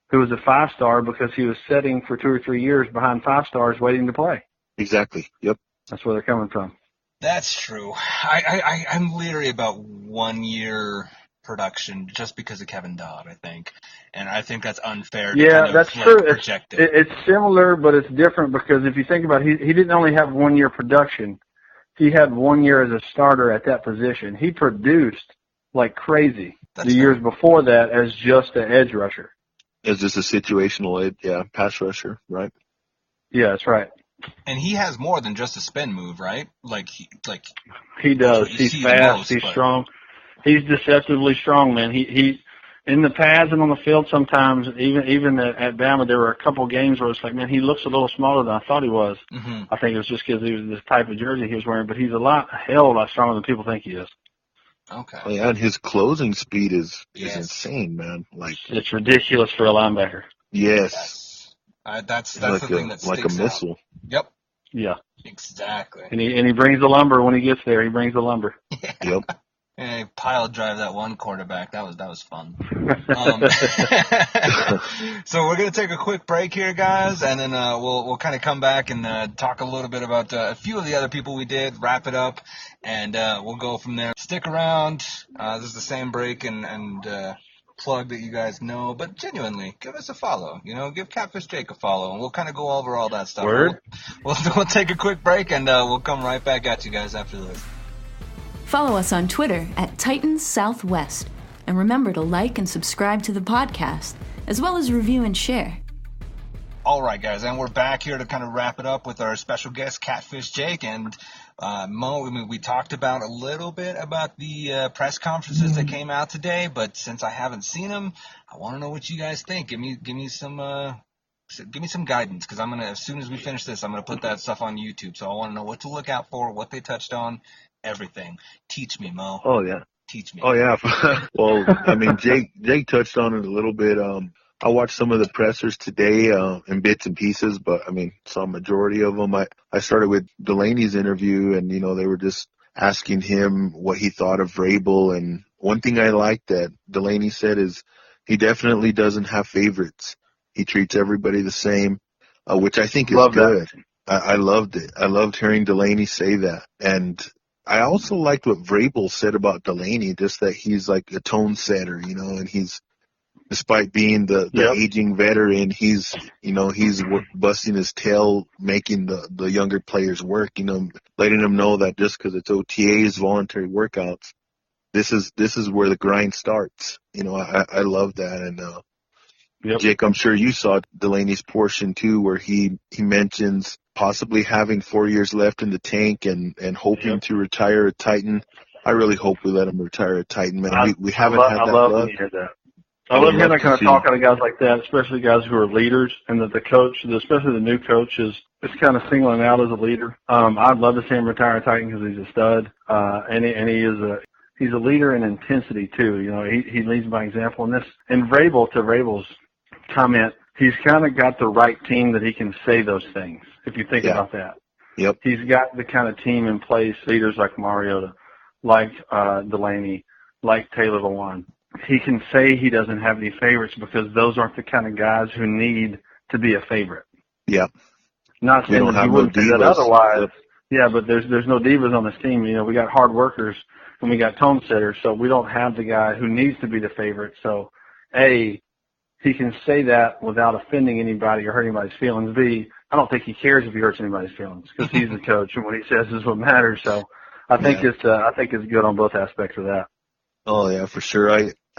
who was a 5-star because he was sitting for 2 or 3 years behind 5-stars waiting to play. Exactly. Yep. That's where they're coming from. That's true. I'm leery about 1 year production just because of Kevin Dodd, I think. And I think that's unfair to kind of, that's like, true. project it. It's similar, but it's different because if you think about it, he didn't only have 1 year production. He had 1 year as a starter at that position. He produced like crazy years before that as just an edge rusher. As just a situational pass rusher, right? Yeah, that's right. And he has more than just a spin move, right? He does. He's fast. He's strong. He's deceptively strong, man. He in the pads and on the field sometimes, even at Bama, there were a couple games where it's like, man, he looks a little smaller than I thought he was. Mm-hmm. I think it was just because he was this type of jersey he was wearing, but he's a hell of a lot stronger than people think he is. Okay. Oh, yeah, and his closing speed is insane, man. Like, it's ridiculous for a linebacker. Yes. That's the thing that sticks like a missile. out. Yep. Yeah. Exactly. And he brings the lumber when he gets there. He brings the lumber. Yeah. Yep. And he pile drive that one quarterback. That was fun. So we're gonna take a quick break here, guys, and then we'll kind of come back and talk a little bit about a few of the other people we did, wrap it up, and we'll go from there. Stick around. This is the same break and plug that you guys know, but genuinely, give us a follow. You know, give Catfish Jake a follow, and we'll kind of go over all that stuff. Word. We'll take a quick break, and we'll come right back at you guys after this. Follow us on Twitter at Titans Southwest. And remember to like and subscribe to the podcast, as well as review and share. All right, guys, and we're back here to kind of wrap it up with our special guest, Catfish Jake. And Mo, I mean, we talked about a little bit about the press conferences that came out today, but since I haven't seen them, I want to know what you guys think. Give me some guidance, because I'm gonna, as soon as we finish this, I'm gonna put that stuff on YouTube. So I want to know what to look out for, what they touched on, everything. Teach me, Mo. Oh yeah. Teach me. Oh yeah. Well, I mean, Jake touched on it a little bit. I watched some of the pressers today in bits and pieces, but I mean, some majority of them. I started with Delaney's interview, and you know, they were just asking him what he thought of Vrabel. And one thing I liked that Delaney said is he definitely doesn't have favorites. He treats everybody the same, which I think is good. I loved it. I loved hearing Delaney say that. And I also liked what Vrabel said about Delaney, just that he's like a tone setter, you know, and he's, despite being the aging veteran, he's busting his tail, making the younger players work, you know, letting them know that just because it's OTAs, voluntary workouts, this is where the grind starts. You know, I love that. And Yep. Jake, I'm sure you saw Delaney's portion too, where he mentions possibly having 4 years left in the tank and hoping to retire a Titan. I really hope we let him retire a Titan, man. We haven't had that luck. When you hear that. I love hearing that kind of talk out of guys like that, especially guys who are leaders, and that the coach, especially the new coach, is kind of singling out as a leader. I'd love to see him retire a Titan because he's a stud, and he's a leader in intensity too. You know, he leads by example in this. And Vrabel's comment, he's kind of got the right team that he can say those things. If you think about that, he's got the kind of team in place, leaders like Mariota, like Delaney, like Taylor Lewan. He can say he doesn't have any favorites because those aren't the kind of guys who need to be a favorite. Yep. Not saying that he wouldn't say that otherwise. Yeah, but there's no divas on this team. You know, we got hard workers and we got tone setters, so we don't have the guy who needs to be the favorite. So, A, he can say that without offending anybody or hurting anybody's feelings. B, I don't think he cares if he hurts anybody's feelings because he's the coach and what he says is what matters. So I think it's good on both aspects of that. Oh yeah, for sure.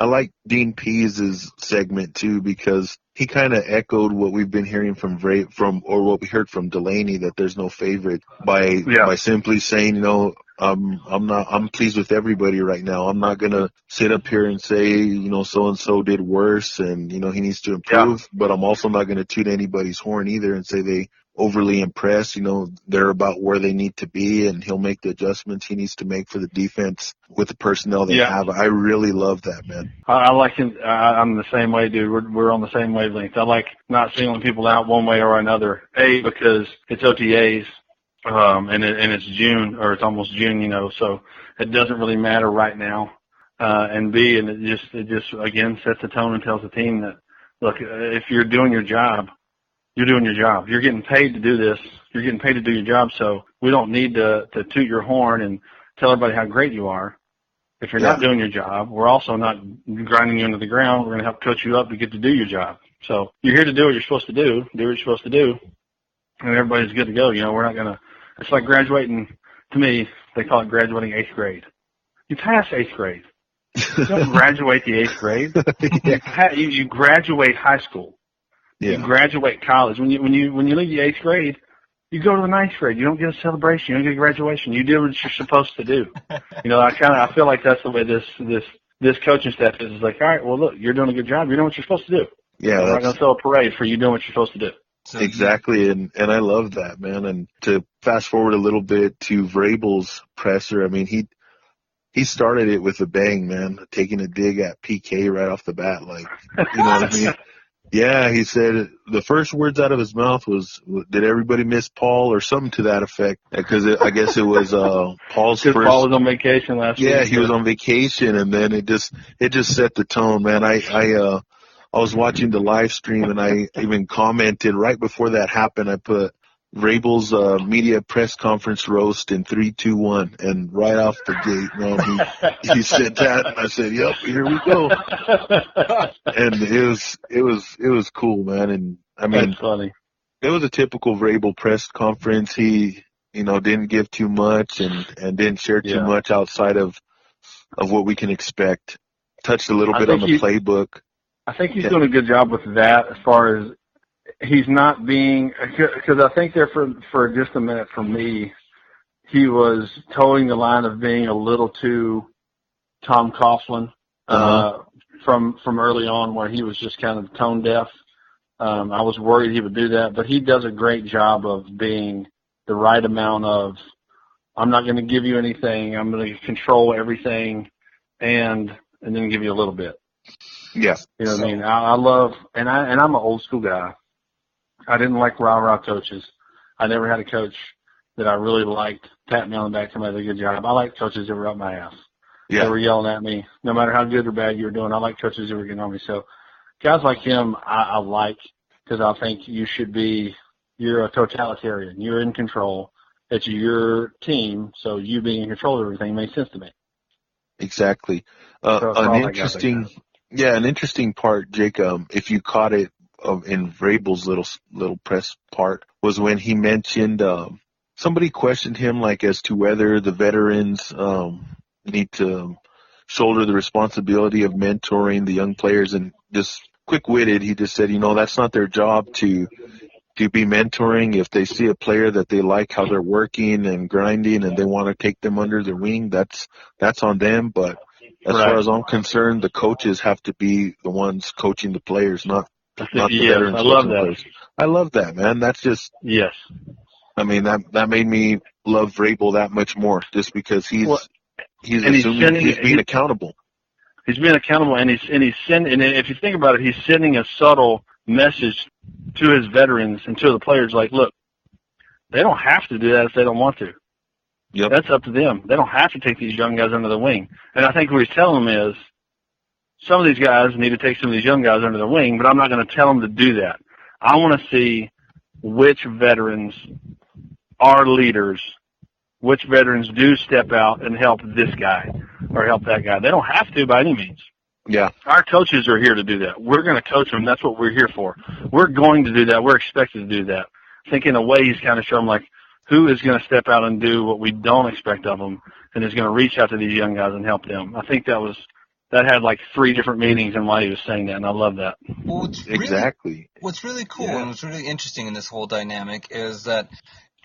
I like Dean Pease' segment too because he kind of echoed what we've been hearing or what we heard from Delaney, that there's no favorite by simply saying, you know, I'm pleased with everybody right now. I'm not gonna sit up here and say, you know, so and so did worse and, you know, he needs to improve, but I'm also not gonna toot anybody's horn either and say they overly impressed. You know, they're about where they need to be, and he'll make the adjustments he needs to make for the defense with the personnel they have. I really love that, man. I like him. I'm the same way, dude. We're on the same wavelength. I like not singling people out one way or another. A, because it's OTAs, and it's June, or it's almost June, you know, so it doesn't really matter right now. And B, and it just again sets the tone and tells the team that, look, if you're doing your job, you're doing your job. You're getting paid to do this. You're getting paid to do your job, so we don't need to toot your horn and tell everybody how great you are. If you're not doing your job, we're also not grinding you into the ground. We're going to help coach you up to get to do your job. So you're here to do what you're supposed to do, what you're supposed to do, and everybody's good to go. You know, we're not going to – it's like graduating. To me, they call it graduating 8th grade. You pass 8th grade. You don't graduate the 8th grade. You graduate high school. Yeah. You graduate college. When you leave the 8th grade, you go to the 9th grade. You don't get a celebration. You don't get a graduation. You do what you're supposed to do. You know, I feel like that's the way this coaching staff is. It's like, all right, well, look, you're doing a good job. You're doing what you're supposed to do. Yeah, I'm not going to throw a parade for you doing what you're supposed to do. So exactly, and I love that, man. And to fast forward a little bit to Vrabel's presser, I mean, he started it with a bang, man, taking a dig at PK right off the bat, like, you know what I mean? Yeah, he said the first words out of his mouth was, "Did everybody miss Paul?" or something to that effect. Because I guess it was Paul's first. Paul was on vacation last week. Yeah, he was on vacation, and then it just set the tone, man. I was watching the live stream, and I even commented right before that happened. I put Vrabel's media press conference roast in 3, 2, 1, and right off the gate, man, he said that, and I said, "Yep, here we go." And it was cool, man. And I mean, that's funny. It was a typical Vrabel press conference. He, you know, didn't give too much and didn't share too much outside of what we can expect. Touched a little bit on the playbook. I think he's doing a good job with that as far as he's not being, because I think there for just a minute for me, he was towing the line of being a little too Tom Coughlin from early on, where he was just kind of tone deaf. I was worried he would do that, but he does a great job of being the right amount of, I'm not going to give you anything, I'm going to control everything, and then give you a little bit. Yes. You know what I mean? I love, and I'm an old school guy. I didn't like rah-rah coaches. I never had a coach that I really liked patting me on the back to me did a good job. I liked coaches that were up my ass. Yeah. They were yelling at me. No matter how good or bad you were doing, I like coaches that were getting on me. So guys like him I like, because I think you're a totalitarian. You're in control. It's your team, so you being in control of everything makes sense to me. Exactly. An interesting part, Jake, if you caught it in Vrabel's little press part, was when he mentioned somebody questioned him like as to whether the veterans need to shoulder the responsibility of mentoring the young players, and just quick-witted. He just said, that's not their job to be mentoring. If they see a player that they like how they're working and grinding and they want to take them under their wing, that's on them. But as far as I'm concerned, the coaches have to be the ones coaching the players, not the veterans coaching the players. I love that, man. That's just I mean, that made me love Vrabel that much more, just because he's being accountable. He's being accountable, and he's sending. And if you think about it, he's sending a subtle message to his veterans and to the players, like, look, they don't have to do that if they don't want to. Yep. That's up to them. They don't have to take these young guys under the wing. And I think what he's telling them is, some of these guys need to take some of these young guys under the wing, but I'm not going to tell them to do that. I want to see which veterans are leaders, which veterans do step out and help this guy or help that guy. They don't have to by any means. Yeah. Our coaches are here to do that. We're going to coach them. That's what we're here for. We're going to do that. We're expected to do that. I think in a way he's kind of showing, like, who is going to step out and do what we don't expect of them and is going to reach out to these young guys and help them. I think that had like 3 different meanings in why he was saying that, and I love that. Well, exactly. What's really cool and what's really interesting in this whole dynamic is that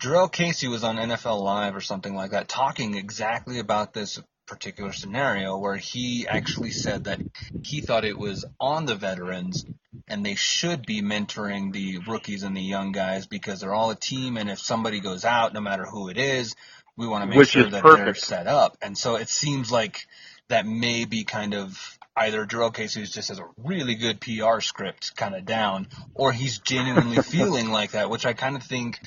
Jarrell Casey was on NFL Live or something like that talking exactly about this particular scenario, where he actually said that he thought it was on the veterans and they should be mentoring the rookies and the young guys because they're all a team, and if somebody goes out, no matter who it is, we want to make sure that they're set up. And so it seems like that may be kind of either Jarrell Casey just has a really good PR script kind of down, or he's genuinely feeling like that, which I kind of think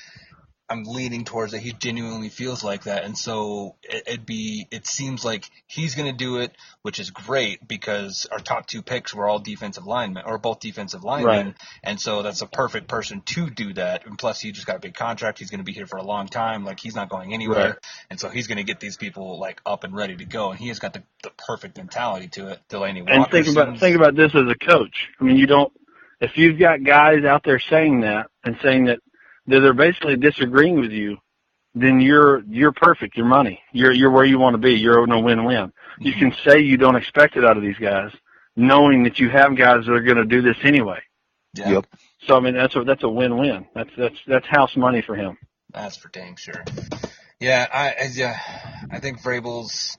I'm leaning towards that he genuinely feels like that. And so it seems like he's going to do it, which is great because our top 2 picks were all defensive linemen, or both defensive linemen. Right. And so that's a perfect person to do that. And plus he just got a big contract. He's going to be here for a long time. Like, he's not going anywhere. Right. And so he's going to get these people like up and ready to go. And he has got the perfect mentality to it. Delaney Walker. And think about this as a coach. I mean, if you've got guys out there saying that and saying that they're basically disagreeing with you, then you're perfect. You're money. You're where you want to be. You're in a win-win. Mm-hmm. You can say you don't expect it out of these guys, knowing that you have guys that are going to do this anyway. Yeah. Yep. So I mean, that's a win-win. That's house money for him. That's for dang sure. Yeah, I think Vrabel's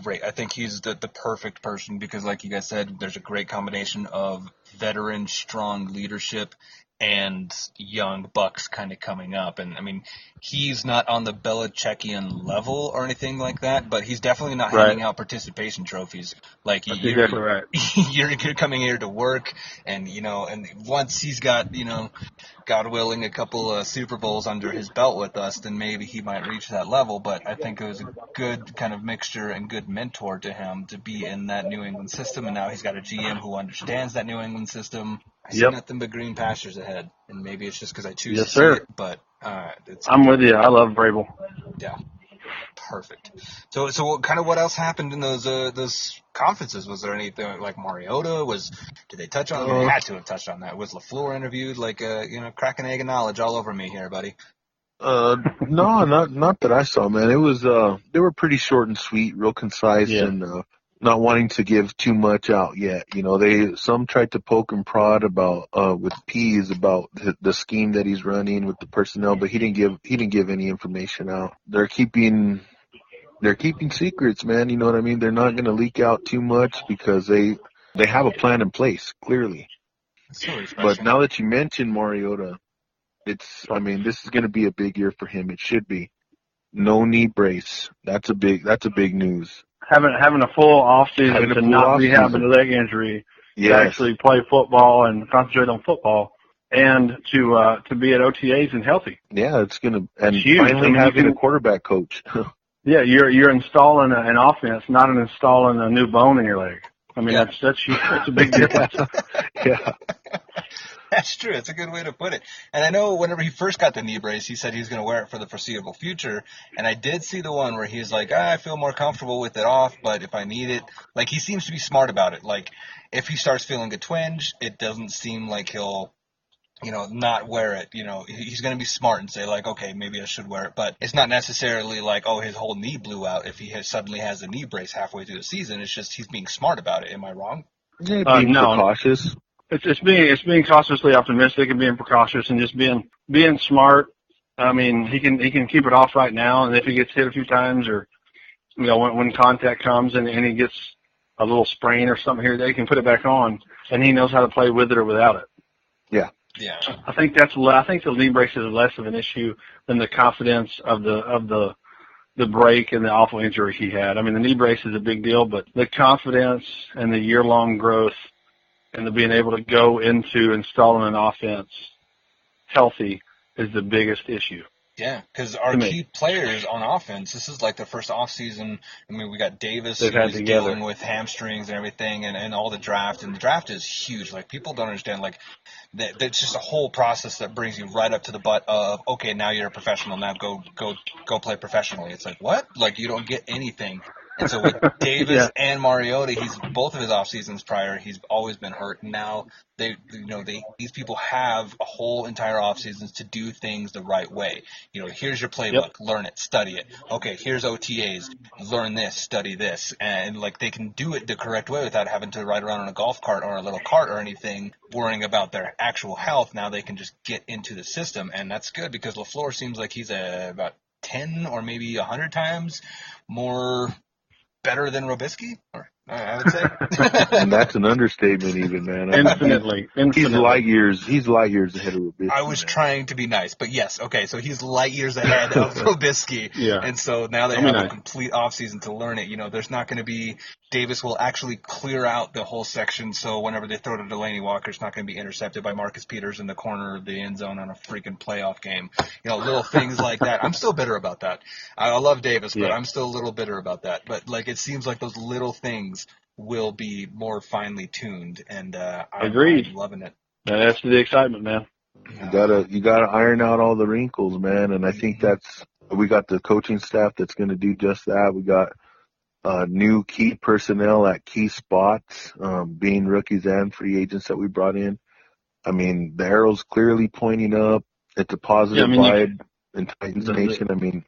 great. I think he's the perfect person because, like you guys said, there's a great combination of veteran, strong leadership and young bucks kind of coming up. And I mean, he's not on the Belichickian level or anything like that, but he's definitely not handing out participation trophies. Like, that's exactly right. You're coming here to work, and and once he's got God willing, a couple of Super Bowls under his belt with us, then maybe he might reach that level. But I think it was a good kind of mixture and good mentor to him to be in that New England system, and now he's got a GM who understands that New England system. I see nothing but green pastures ahead, and maybe it's just because I choose to see it, but I'm with you. I love Vrabel. Yeah, perfect. So what else happened in those conferences? Was there anything like Mariota? Did they touch on? They had to have touched on that. Was LaFleur interviewed? Like crack an egg of knowledge all over me here, buddy. No, not that I saw, man. It was they were pretty short and sweet, real concise, and not wanting to give too much out yet. Some tried to poke and prod about with Pease about the scheme that he's running with the personnel, but he didn't give any information out. They're keeping secrets, man. You know what I mean? They're not going to leak out too much because they have a plan in place, clearly. But now that you mentioned Mariota, this is going to be a big year for him. It should be. No knee brace. That's a big news. Having a full off season to not rehab a leg injury, to actually play football and concentrate on football, and to be at OTAs and healthy. Yeah, it's gonna and huge. Finally having a quarterback coach. Yeah, you're installing an offense, not installing a new bone in your leg. I mean, that's huge. That's a big difference. Yeah. That's true. It's a good way to put it. And I know whenever he first got the knee brace, he said he was going to wear it for the foreseeable future. And I did see the one where he's like, I feel more comfortable with it off, but if I need it, like, he seems to be smart about it. Like, if he starts feeling a twinge, it doesn't seem like he'll, not wear it. He's going to be smart and say, like, okay, maybe I should wear it. But it's not necessarily like, oh, his whole knee blew out if he suddenly has a knee brace halfway through the season. It's just he's being smart about it. Am I wrong? Yeah, being precautious. It's being cautiously optimistic and being precautious and just being smart. I mean, he can keep it off right now, and if he gets hit a few times, or when contact comes and he gets a little sprain or something here, they can put it back on, and he knows how to play with it or without it. Yeah. Yeah. I think the knee brace is less of an issue than the confidence of the break and the awful injury he had. I mean, the knee brace is a big deal, but the confidence and the year-long growth and the being able to go into installing an offense healthy is the biggest issue. Yeah, because our key players on offense, this is like the first offseason. I mean, we got Davis who's dealing with hamstrings and everything, and all the draft. And the draft is huge. Like, people don't understand, like, that's just a whole process that brings you right up to the butt of, okay, now you're a professional. Now go play professionally. It's like, what? Like, you don't get anything. And so with Davis and Mariota, both of his off seasons prior, he's always been hurt. And now these people have a whole entire off seasons to do things the right way. Here's your playbook, learn it, study it. Okay, here's OTAs, learn this, study this, and like they can do it the correct way without having to ride around on a golf cart or a little cart or anything, worrying about their actual health. Now they can just get into the system, and that's good because LaFleur seems like he's about 10 or maybe 100 times more better than Robisky, or I would say. And that's an understatement, even, man. Infinitely. He's light years ahead of Robisky. I was trying to be nice, but yes, okay, so he's light years ahead of Robisky. Yeah. And so now they have a complete offseason to learn it. There's not going to be Davis will actually clear out the whole section, so whenever they throw to Delaney Walker, it's not going to be intercepted by Marcus Peters in the corner of the end zone on a freaking playoff game. Little things like that. I'm still bitter about that. I love Davis, but I'm still a little bitter about that. But like, it seems like those little things will be more finely tuned, and I'm loving it. That's the excitement, man. You gotta iron out all the wrinkles, man, and I think we got the coaching staff that's going to do just that. We got new key personnel at key spots, being rookies and free agents that we brought in. I mean, the arrow's clearly pointing up. It's a positive vibe in Titans Nation. I mean,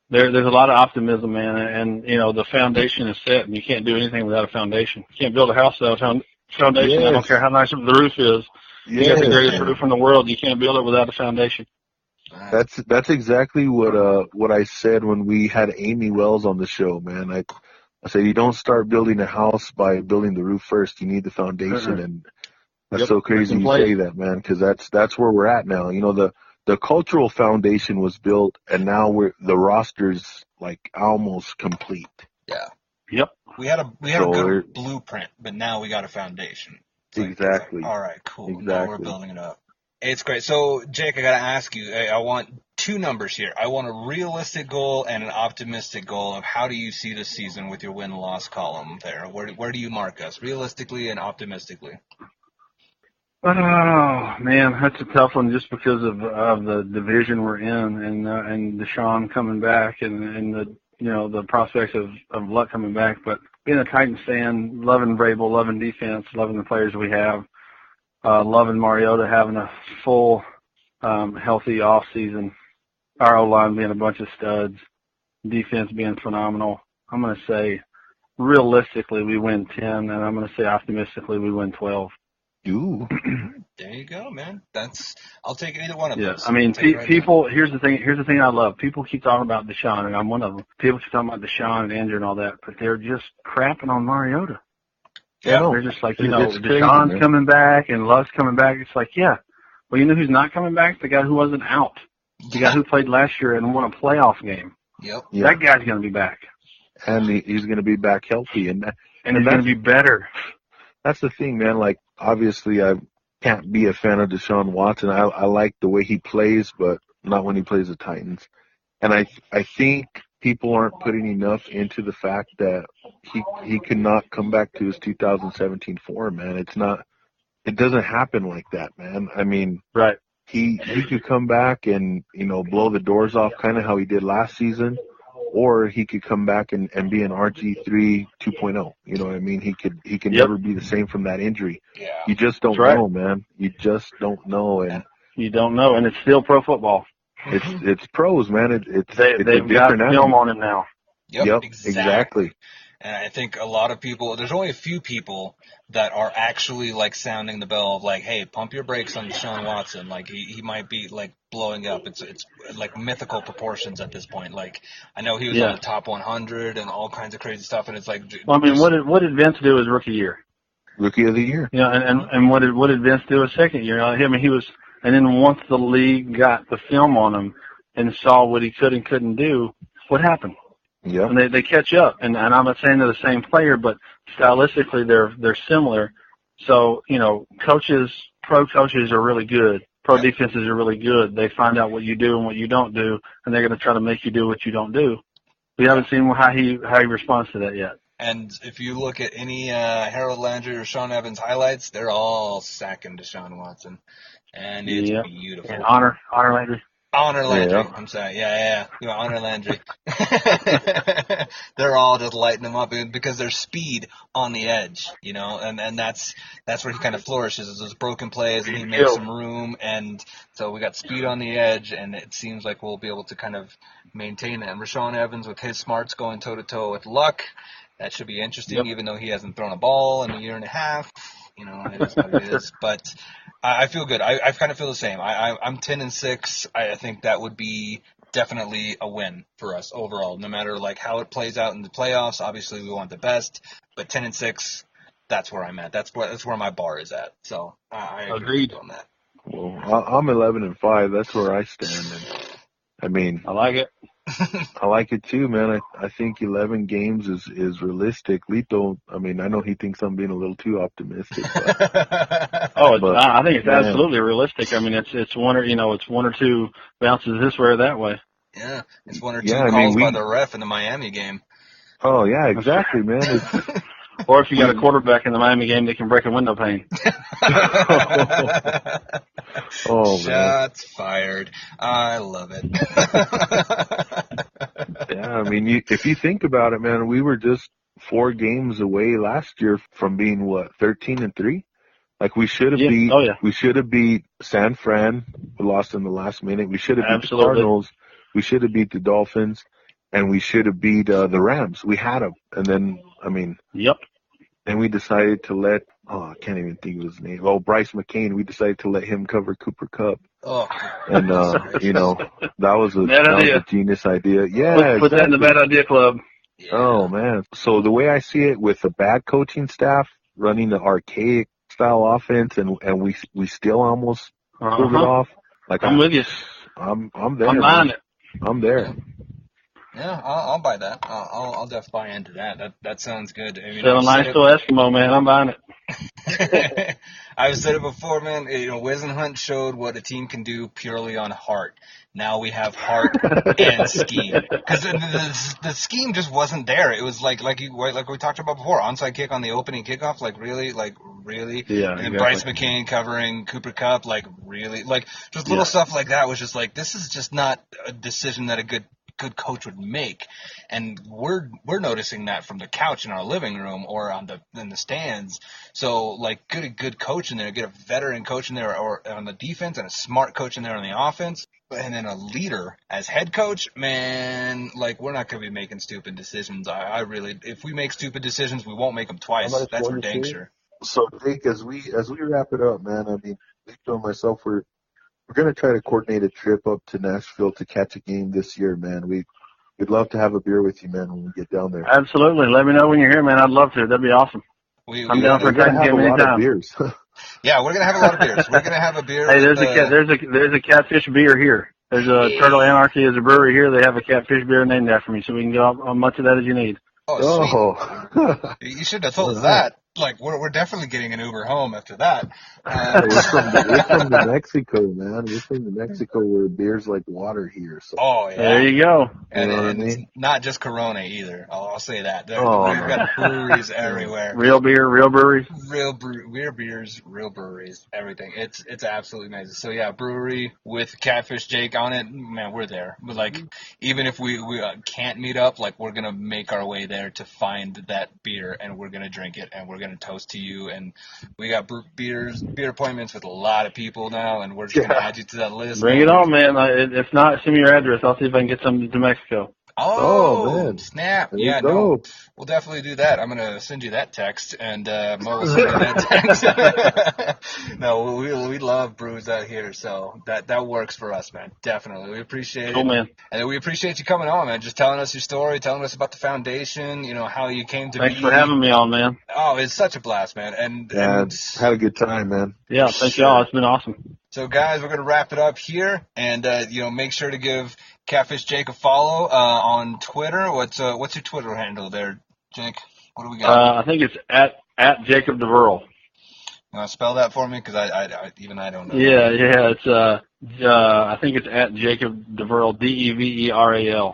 there's a lot of optimism, man, and the foundation is set, and you can't do anything without a foundation. You can't build a house without a foundation. I don't care how nice the roof is. You got the greatest roof in the world. You can't build it without a foundation. That's exactly what I said when we had Amy Wells on the show, man. I said you don't start building a house by building the roof first. You need the foundation, and that's so crazy you say that, man, because that's where we're at now. The cultural foundation was built, and now the roster's like almost complete. Yeah. Yep. We had a good blueprint, but now we got a foundation. Exactly. All right, cool. Exactly. Now we're building it up. It's great. So, Jake, I got to ask you, I want two numbers here. I want a realistic goal and an optimistic goal of how do you see this season with your win-loss column there? Where do you mark us, realistically and optimistically? Oh, man, that's a tough one just because of the division we're in and Deshaun coming back and the prospects of Luck coming back. But being a Titans fan, loving Vrabel, loving defense, loving the players we have, loving Mariota having a full, healthy off season, our O-line being a bunch of studs, defense being phenomenal. I'm going to say realistically we win 10, and I'm going to say optimistically we win 12. Ooh. There you go, man. I'll take either one of those. I mean, people. Here's the thing I love. People keep talking about Deshaun, and I'm one of them. People keep talking about Deshaun and Andrew and all that, but they're just crapping on Mariota. Yeah, they're just like, Deshaun's coming back and Luck's coming back. It's like, yeah. Well, you know who's not coming back? The guy who wasn't out. The guy who played last year and won a playoff game. Yep. That guy's going to be back. And he's going to be back healthy, and he's going to be better. That's the thing, man. Like, obviously, I can't be a fan of Deshaun Watson. I like the way he plays, but not when he plays the Titans. And I think people aren't putting enough into the fact that he cannot come back to his 2017 form, man. It doesn't happen like that, man. I mean, right. He could come back and, blow the doors off kind of how he did last season. Or he could come back and be an RG3 2.0. You know what I mean? He can never be the same from that injury. Yeah. You just don't know, man. You just don't know. And you don't know, and it's still pro football. It's pros, man. They've got film on him now. Yep, exactly. And I think a lot of people, there's only a few people that are actually like sounding the bell of like, hey, pump your brakes on Deshaun Watson. Like he might be like blowing up. It's like mythical proportions at this point. Like I know he was on the top 100 and all kinds of crazy stuff. And it's like, well, I mean, what did Vince do his rookie year? Rookie of the year. You know, and what did Vince do his second year? I mean, he was, and then once the league got the film on him and saw what he could and couldn't do, what happened? Yeah. And they catch up. And I'm not saying they're the same player, but stylistically they're similar. So, you know, pro coaches are really good. Pro defenses are really good. They find out what you do and what you don't do, and they're going to try to make you do what you don't do. We haven't seen how he responds to that yet. And if you look at any Harold Landry or Sean Evans highlights, they're all sacking Deshaun Watson. And it's beautiful. And honor Landry. Honor Landry. Yeah. I'm sorry. Yeah. Honor Landry. They're all just lighting him up because there's speed on the edge, you know, and that's where he kind of flourishes, is those broken plays, and he makes some room. And so we got speed on the edge, and it seems like we'll be able to kind of maintain it. And Rashawn Evans with his smarts going toe-to-toe with Luck, that should be interesting, even though he hasn't thrown a ball in a year and a half. You know, it is what it is. But I feel good. I kind of feel the same. I'm 10-6. I think that would be definitely a win for us overall. No matter like how it plays out in the playoffs, obviously we want the best. But 10-6, that's where I'm at. That's where my bar is at. So I agree on that. Well, I'm 11-5. That's where I stand. And, I mean, I like it. I like it too, man. I think 11 games is realistic. Lito, I mean, I know he thinks I'm being a little too optimistic. But, I think it's absolutely realistic. I mean, it's one or two bounces this way or that way. Yeah, it's one or two calls by the ref in the Miami game. Oh yeah, exactly, man. Or if you got a quarterback in the Miami game, they can break a window pane. Oh, Shots fired. I love it. Yeah, I mean, if you think about it, man, we were just 4 games away last year from being 13-3. Like we should have we should have beat San Fran. We lost in the last minute. We should have beat the Cardinals. We should have beat the Dolphins, and we should have beat the Rams. We had them, and then Then we decided to let I can't even think of his name. Oh, Bryce McCain. We decided to let him cover Cooper Kupp. Oh, and you know, that was a genius idea. Yeah, put that in the bad idea club. Yeah. Oh man. So the way I see it, with a bad coaching staff running the archaic style offense, and we still almost pulled it off. Like I'm with you. I'm there. I'm buying it. I'm there. Yeah, I'll buy that. I'll definitely buy into that. That sounds good. I mean, still a nice little Eskimo, man. I'm buying it. I've said it before, man. You know, Wisenhunt showed what a team can do purely on heart. Now we have heart and scheme, because the scheme just wasn't there. It was like we talked about before, onside kick on the opening kickoff, like really. Yeah. And then Bryce McCain covering Cooper Kupp, like really, like just little stuff like that was just like, this is just not a decision that a good coach would make. And we're noticing that from the couch in our living room or in the stands. So like, get a good coach in there, get a veteran coach in there or on the defense, and a smart coach in there on the offense, and then a leader as head coach. Man, like, we're not going to be making stupid decisions. I really, if we make stupid decisions, we won't make them twice. That's for dang sure. So Jake, as we wrap it up, man, I mean, Lito and myself, we're going to try to coordinate a trip up to Nashville to catch a game this year, man. We'd love to have a beer with you, man, when we get down there. Absolutely. Let me know when you're here, man. I'd love to. That'd be awesome. I'm down for a game anytime. Yeah, we're going to have a lot of beers. We're going to have a beer. Hey, there's a Catfish beer here. There's a Turtle Anarchy. There's a brewery here. They have a Catfish beer named after me, so we can get on much of that as you need. Oh, sweet. You should have told us that. Like, we're definitely getting an Uber home after that. We're from New Mexico, man. We're from New Mexico, where beer's like water here. So. Oh, yeah. There you go. And it's not just Corona either. I'll say that. We've got breweries everywhere. Real beer, real breweries. Real beers, real breweries, everything. It's absolutely amazing. So, yeah, brewery with Catfish Jake on it, man, we're there. But, like, even if we can't meet up, like, we're going to make our way there to find that beer, and we're going to drink it, and we're going to toast to you. And we got beer appointments with a lot of people now, and we're just going to add you to that list. Bring it on, man. If not, send me your address. I'll see if I can get some to Mexico. Oh, man. Snap. There Yeah, you go. no. We'll definitely do that. I'm going to send you that text, and Mo will send you that text. No, we love brews out here, so that works for us, man. Definitely. We appreciate it. Man. And we appreciate you coming on, man. Just telling us your story, telling us about the foundation, how you came to be. Thanks for having me on, man. Oh, it's such a blast, man. And had a good time, man. Yeah, thank y'all. It's been awesome. So, guys, we're going to wrap it up here, and make sure to give Catfish Jake a follow on Twitter. What's your Twitter handle there, Jake? What do we got? I think it's at Jacob DeVerl. You want to spell that for me? Because I don't know. Yeah, it's I think it's at Jacob DeVerl, DeVeral,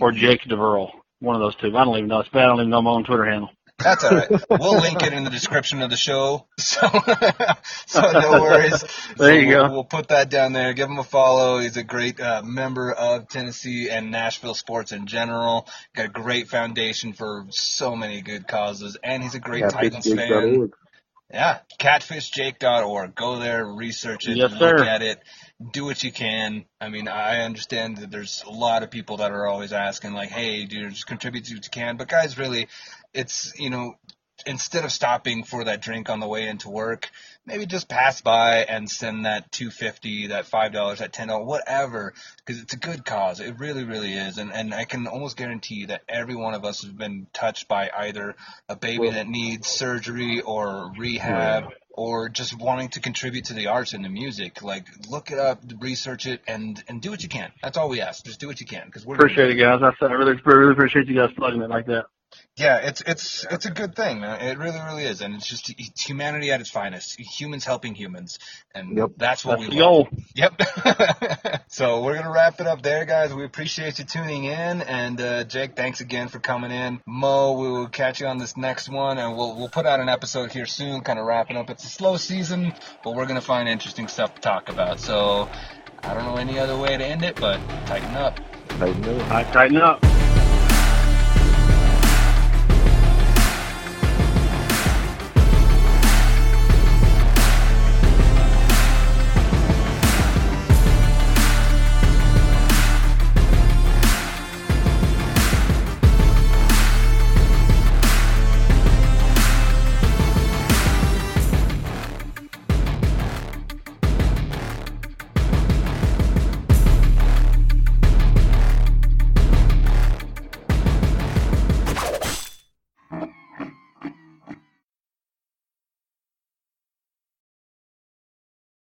or Jake DeVerl, one of those two. I don't even know. It's bad. I don't even know my own Twitter handle. That's all right. We'll link it in the description of the show, so no worries. There you go. We'll put that down there. Give him a follow. He's a great member of Tennessee and Nashville sports in general. Got a great foundation for so many good causes, and he's a great Titans fan. Yeah, catfishjake.org. Go there, research it, look at it, do what you can. I mean, I understand that there's a lot of people that are always asking, like, hey, dude, just contribute to what you can. But, guys, really, it's, instead of stopping for that drink on the way into work, maybe just pass by and send that $2.50, that $5, that $10, whatever, because it's a good cause. It really, really is. And I can almost guarantee that every one of us has been touched by either a baby that needs surgery or rehab or just wanting to contribute to the arts and the music. Like, look it up, research it, and do what you can. That's all we ask. Just do what you can. Because we're appreciate it, guys. I really appreciate you guys plugging it like that. Yeah, it's a good thing, man. It really, really is, and it's humanity at its finest. Humans helping humans, and that's what we love. Yep. So we're gonna wrap it up there, guys. We appreciate you tuning in, and Jake, thanks again for coming in. Mo, we will catch you on this next one, and we'll put out an episode here soon, kind of wrapping up. It's a slow season, but we're gonna find interesting stuff to talk about. So I don't know any other way to end it, but tighten up. Tighten up. Tighten up.